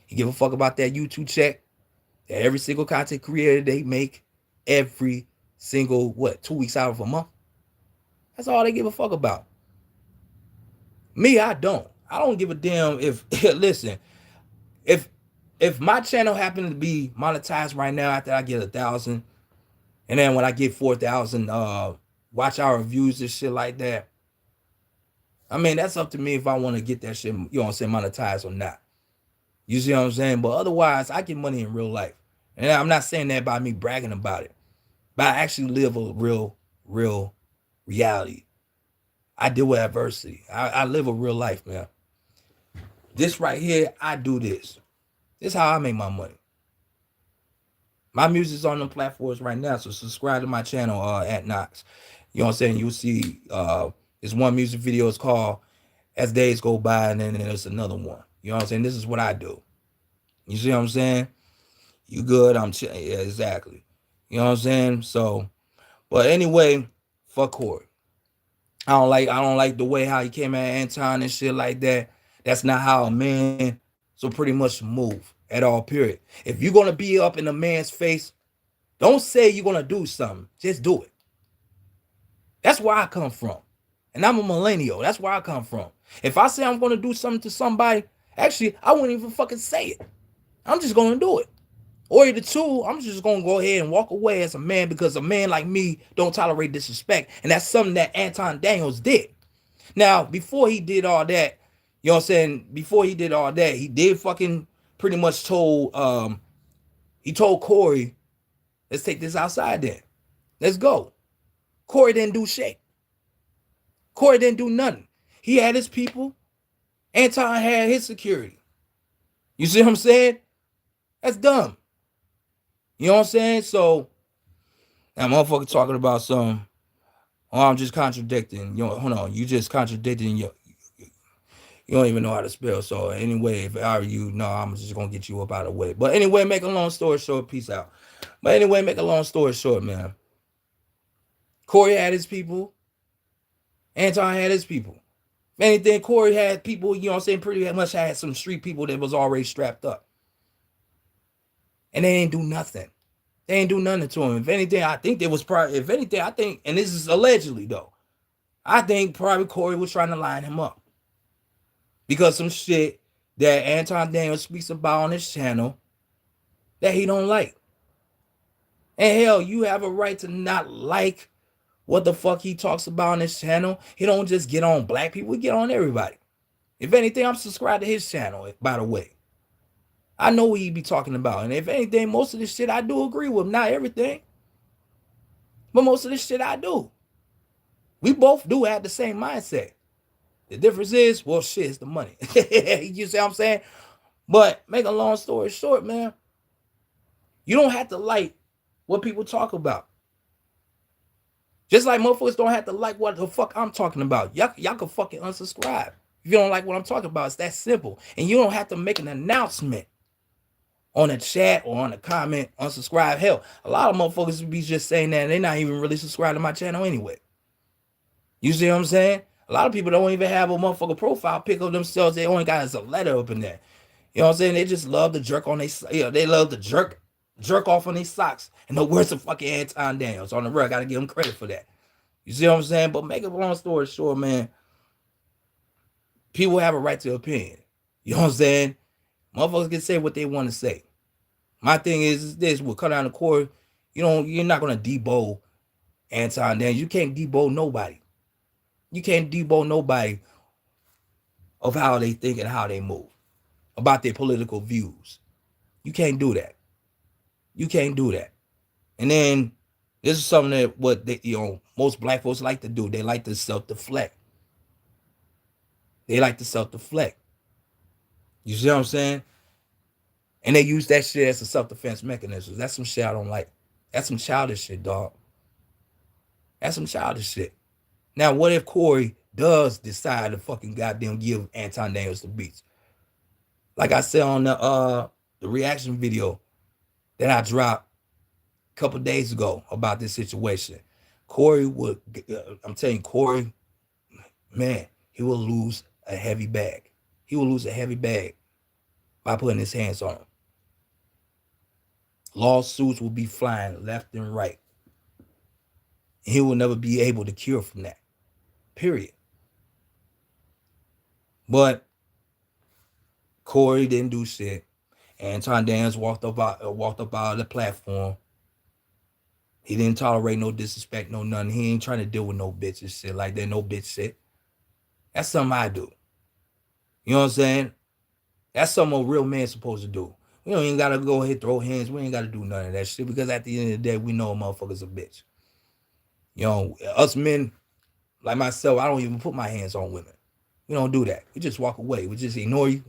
He give a fuck about that YouTube check that every single content creator they make every single, 2 weeks out of a month. That's all they give a fuck about. Me, I don't. I don't give a damn if, listen, if my channel happens to be monetized right now after I get 1,000, and then when I get 4,000 watch hour reviews and shit like that, I mean, that's up to me if I want to get that shit, monetized or not. You see what I'm saying? But otherwise, I get money in real life. And I'm not saying that by me bragging about it. But I actually live a real reality. I deal with adversity. I live a real life, man. This right here, I do this. This is how I make my money. My music's on them platforms right now, so subscribe to my channel at Knox. You know what I'm saying? You'll see this one music video is called As Days Go By, and then there's another one. You know what I'm saying? This is what I do. You see what I'm saying? You good? I'm chill. Yeah, exactly. You know what I'm saying? So, but anyway, fuck Corey. I don't like the way how he came at Anton and shit like that. That's not how a man so pretty much move at all, period. If you're gonna be up in a man's face, don't say you're gonna do something. Just do it. That's where I come from. And I'm a millennial. That's where I come from. If I say I'm gonna do something to somebody, actually, I wouldn't even fucking say it. I'm just gonna do it. Or either two, I'm just gonna go ahead and walk away as a man, because a man like me don't tolerate disrespect. And that's something that Anton Daniels did. Now, before he did all that, you know what I'm saying? Before he did all that, he did fucking pretty much told Corey, let's take this outside then. Let's go. Corey didn't do shit. Corey didn't do nothing. He had his people. Anton had his security. You see what I'm saying? That's dumb. You know what I'm saying? So, that motherfucker talking about some, I'm just contradicting. Hold on. You just contradicting you don't even know how to spell. So, anyway, if I were you, no, I'm just going to get you up out of the way. But anyway, make a long story short, peace out. But anyway, make a long story short, man. Corey had his people. Anton had his people. If anything, Corey had people, you know what I'm saying, pretty much had some street people that was already strapped up. And they ain't do nothing. They ain't do nothing to him. If anything, I think there was probably, and this is allegedly though, I think probably Corey was trying to line him up. Because some shit that Anton Daniels speaks about on his channel that he don't like. And hell, you have a right to not like what the fuck he talks about on his channel. He don't just get on black people, he get on everybody. If anything, I'm subscribed to his channel, by the way. I know what he be talking about. And if anything, most of this shit I do agree with. Not everything, but most of this shit I do. We both do have the same mindset. The difference is, well, shit, it's the money. You see what I'm saying? But make a long story short, man, you don't have to like what people talk about. Just like motherfuckers don't have to like what the fuck I'm talking about. Y'all can fucking unsubscribe. If you don't like what I'm talking about, it's that simple. And you don't have to make an announcement on a chat or on a comment, unsubscribe. Hell, a lot of motherfuckers be just saying that and they're not even really subscribed to my channel anyway. You see what I'm saying? A lot of people don't even have a motherfucker profile pic of themselves. They only got a letter up in there. You know what I'm saying? They just love to jerk on they love to jerk off on their socks. And the words of fucking Anton Daniels on the real. I gotta give them credit for that. You see what I'm saying? But make a long story short, man, people have a right to opinion. You know what I'm saying? Motherfuckers can say what they want to say. My thing is this: we'll cut down the cord. You're not gonna debo Anton Daniels. You can't debo nobody. You can't debo nobody of how they think and how they move, about their political views. You can't do that. You can't do that. And then this is something that what they, most black folks like to do. They like to self-deflect. They like to self-deflect. You see what I'm saying? And they use that shit as a self-defense mechanism. That's some shit I don't like. That's some childish shit, dog. That's some childish shit. Now, what if Corey does decide to fucking goddamn give Anton Daniels the beats? Like I said on the reaction video that I dropped a couple days ago about this situation, Corey would, I'm telling you, Corey, man, he will lose a heavy bag. He will lose a heavy bag by putting his hands on him. Lawsuits will be flying left and right. He will never be able to cure from that. Period. But Corey didn't do shit. Anton Daniels walked up out of the platform. He didn't tolerate no disrespect, no nothing. He ain't trying to deal with no bitches shit like that, no bitch shit. That's something I do. You know what I'm saying? That's something a real man's supposed to do. We don't even gotta go ahead throw hands. We ain't gotta do none of that shit because at the end of the day, we know a motherfucker's a bitch. Us men, like myself, I don't even put my hands on women. We don't do that. We just walk away. We just ignore you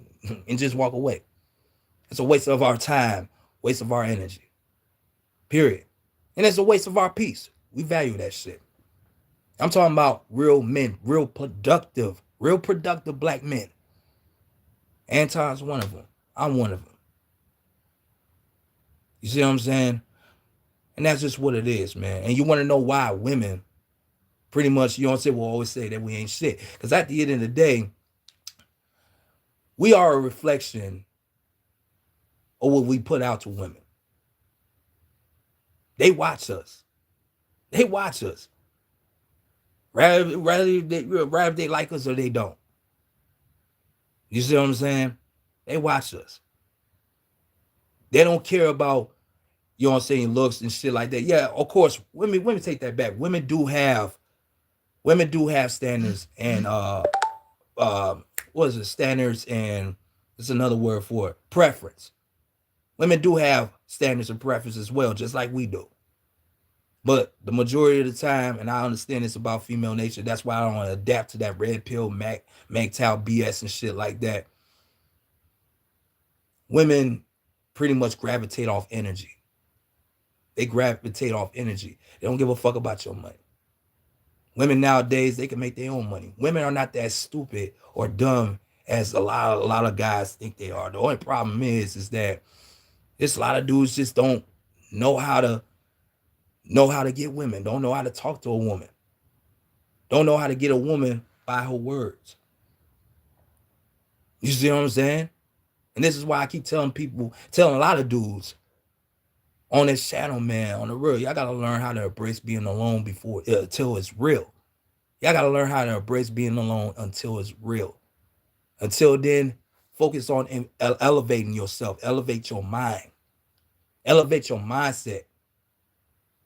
and just walk away. It's a waste of our time, waste of our energy. Period. And it's a waste of our peace. We value that shit. I'm talking about real men, real productive black men. Anton's one of them. I'm one of them. You see what I'm saying? And that's just what it is, man. And you want to know why women pretty much, you know what I'm saying, will always say that we ain't shit. Because at the end of the day, we are a reflection of what we put out to women. They watch us. They watch us. Rather if they like us or they don't. You see what I'm saying? They watch us. They don't care about, you know what I'm saying, looks and shit like that. Yeah, of course, women take that back. Women do have standards and what is it? Standards and there's another word for it. Preference. Women do have standards and preference as well, just like we do. But the majority of the time, and I understand it's about female nature, that's why I don't want to adapt to that red pill, MGTOW BS and shit like that. Women pretty much gravitate off energy. They gravitate off energy. They don't give a fuck about your money. Women nowadays, they can make their own money. Women are not that stupid or dumb as a lot of guys think they are. The only problem is that there's a lot of dudes just don't know how to get women, don't know how to talk to a woman, don't know how to get a woman by her words. You see what I'm saying? And this is why I keep telling a lot of dudes on this channel, man, on the real, y'all gotta learn how to embrace being alone until it's real. Y'all gotta learn how to embrace being alone until it's real. Until then, focus on elevating yourself, elevate your mind, elevate your mindset.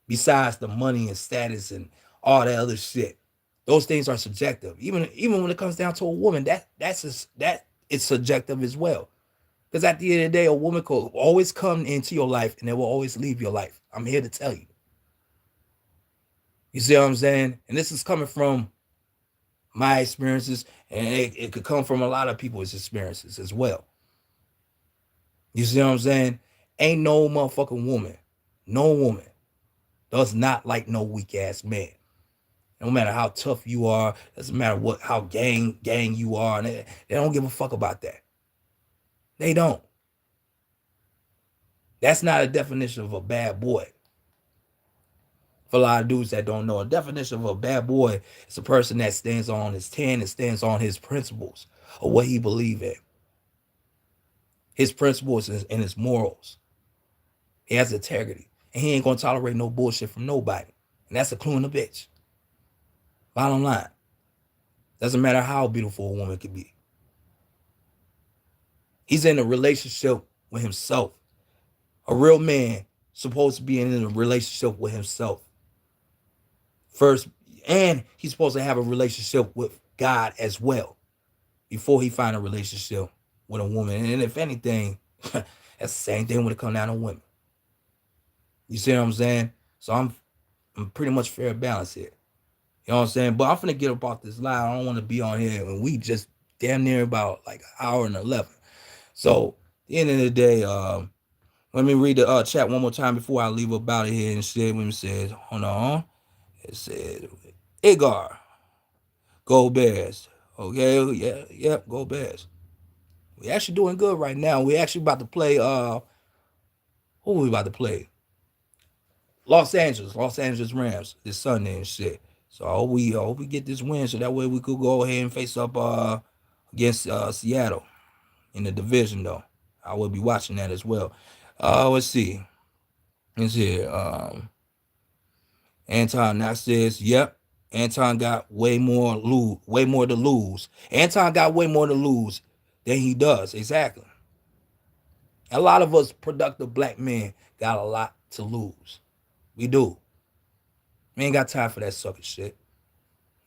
Besides the money and status and all that other shit, those things are subjective. Even when it comes down to a woman, that is subjective as well. Because at the end of the day, a woman could always come into your life and they will always leave your life. I'm here to tell you. You see what I'm saying? And this is coming from my experiences, and it could come from a lot of people's experiences as well. You see what I'm saying? Ain't no motherfucking woman, no woman does not like no weak ass man. No matter how tough you are, doesn't matter how gang you are, and they don't give a fuck about that. They don't. That's not a definition of a bad boy. For a lot of dudes that don't know, a definition of a bad boy is a person that stands on his 10 and stands on his principles or what he believes in. His principles and his morals. He has integrity. And he ain't going to tolerate no bullshit from nobody. And that's a clue in the bitch. Bottom line. Doesn't matter how beautiful a woman could be. He's in a relationship with himself. A real man supposed to be in a relationship with himself first, and he's supposed to have a relationship with God as well before he find a relationship with a woman. And if anything, that's the same thing when it comes down to women. You see what I'm saying? So I'm pretty much fair balance here. You know what I'm saying? But I'm finna get up off this live. I don't want to be on here, and we just damn near about like an hour and 11. So at the end of the day, let me read the chat one more time before I leave up out of here and shit. When it says, hold on. It said, Igar, go Bears. Okay, yeah, go Bears. We actually doing good right now. We actually about to play, who are we about to play? Los Angeles Rams this Sunday and shit. So I hope we get this win so that way we could go ahead and face up against Seattle in the division though. I will be watching that as well. Let's see. Let's see. Anton now says, yep, Anton got way more to lose. Anton got way more to lose than he does. Exactly. A lot of us productive black men got a lot to lose. We do. We ain't got time for that sucker shit.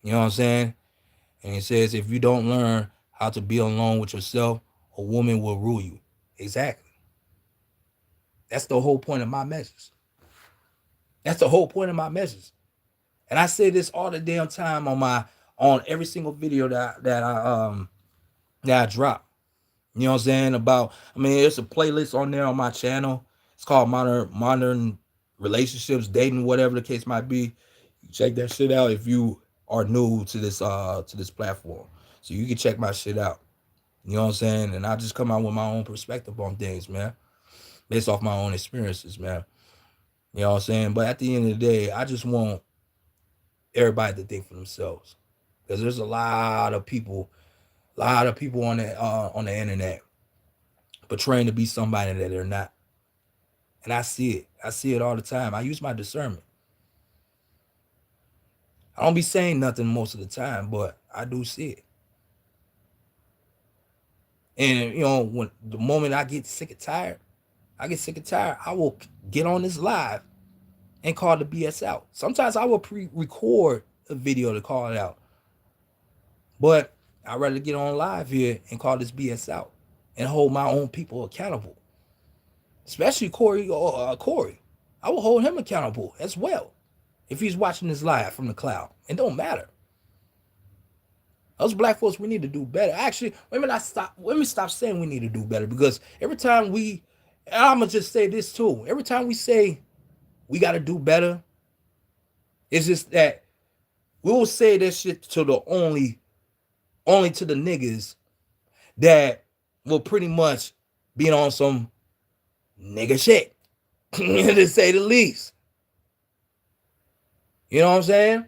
You know what I'm saying? And he says, if you don't learn how to be alone with yourself, a woman will rule you. Exactly. That's the whole point of my message. That's the whole point of my message. And I say this all the damn time on every single video that I drop. You know what I'm saying? There's a playlist on there on my channel. It's called Modern Relationships, Dating, whatever the case might be. Check that shit out if you are new to this platform. So you can check my shit out. You know what I'm saying? And I just come out with my own perspective on things, man. Based off my own experiences, man. You know what I'm saying? But at the end of the day, I just want everybody to think for themselves. Because there's a lot of people on the internet portraying to be somebody that they're not. And I see it. I see it all the time. I use my discernment. I don't be saying nothing most of the time, but I do see it. And, you know, when the moment I get sick and tired, I will get on this live and call the BS out. Sometimes I will pre-record a video to call it out. But I'd rather get on live here and call this BS out and hold my own people accountable. Especially Corey. I will hold him accountable as well if he's watching this live from the cloud. It don't matter. Us black folks, we need to do better. Actually, let me stop saying we need to do better, because every time I'm going to just say this too. Every time we say we got to do better, it's just that we will say that shit to the only to the niggas that will pretty much be on some nigga shit, to say the least. You know what I'm saying?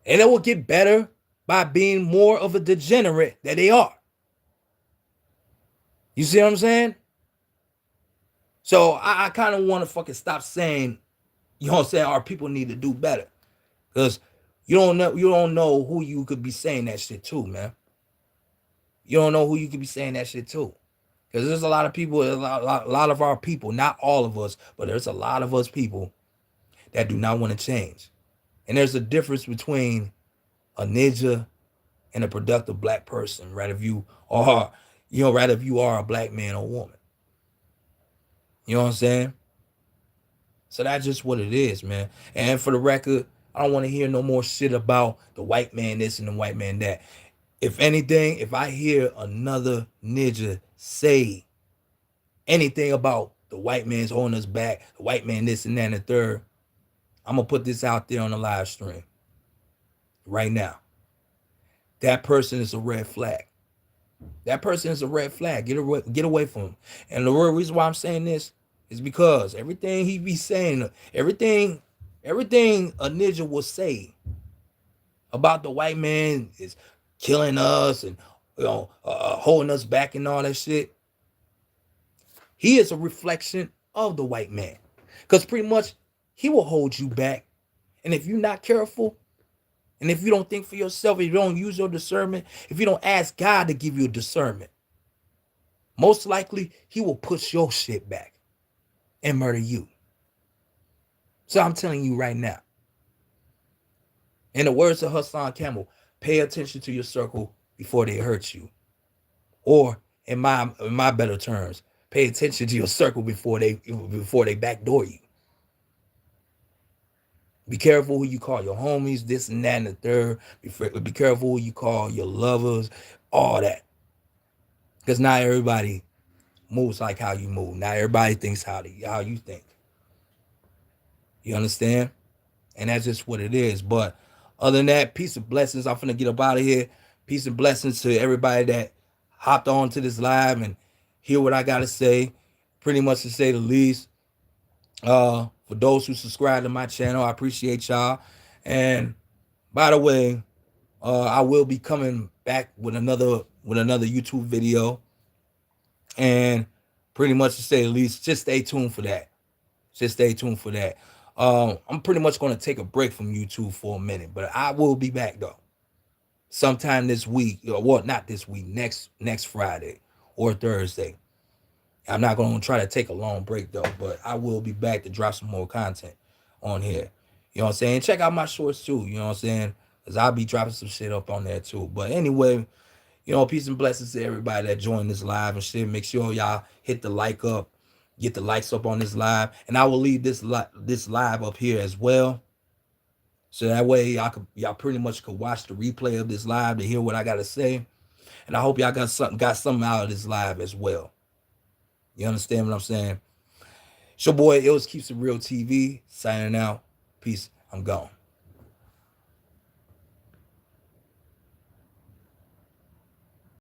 And it will get better by being more of a degenerate that they are. You see what I'm saying? So I kind of want to fucking stop saying, you know what I'm saying, our people need to do better. Because you don't know who you could be saying that shit to, man. You don't know who you could be saying that shit to. Because there's a lot of people, a lot of our people, not all of us, but there's a lot of us people that do not want to change. And there's a difference between a ninja and a productive black person, right? If you are, Rather if you are a black man or woman. You know what I'm saying? So that's just what it is, man. And for the record, I don't want to hear no more shit about the white man this and the white man that. If anything, if I hear another ninja say anything about the white man's holding us back, the white man this and that and the third, I'm going to put this out there on the live stream right now. That person is a red flag. That person is a red flag. Get away from him. And the real reason why I'm saying this is because everything he be saying, everything a ninja will say about the white man is killing us and holding us back and all that shit. He is a reflection of the white man, because pretty much he will hold you back. And if you're not careful, and if you don't think for yourself, if you don't use your discernment, if you don't ask God to give you a discernment, most likely he will push your shit back and murder you. So I'm telling you right now, in the words of Hassan Campbell, pay attention to your circle before they hurt you. Or in my better terms, pay attention to your circle before they backdoor you. Be careful who you call your homies, this and that and the third. Be careful who you call your lovers, all that. Because not everybody moves like how you move. Not everybody thinks how you think. You understand? And that's just what it is. But other than that, peace and blessings. I'm finna get up out of here. Peace and blessings to everybody that hopped on to this live and hear what I gotta say. Pretty much to say the least. For those who subscribe to my channel, I appreciate y'all. And by the way, I will be coming back with another YouTube video. And pretty much to say the least, just stay tuned for that. I'm pretty much going to take a break from YouTube for a minute, but I will be back though. Sometime this week, well, not this week, next Friday or Thursday. I'm not going to try to take a long break though, but I will be back to drop some more content on here. You know what I'm saying? Check out my shorts too, you know what I'm saying? Because I'll be dropping some shit up on there too. But anyway, peace and blessings to everybody that joined this live and shit. Make sure y'all hit the like up, get the likes up on this live. And I will leave this live up here as well. So that way y'all pretty much could watch the replay of this live to hear what I got to say. And I hope y'all got something out of this live as well. You understand what I'm saying? It's your boy Illz Keeps It Real TV signing out. Peace. I'm gone.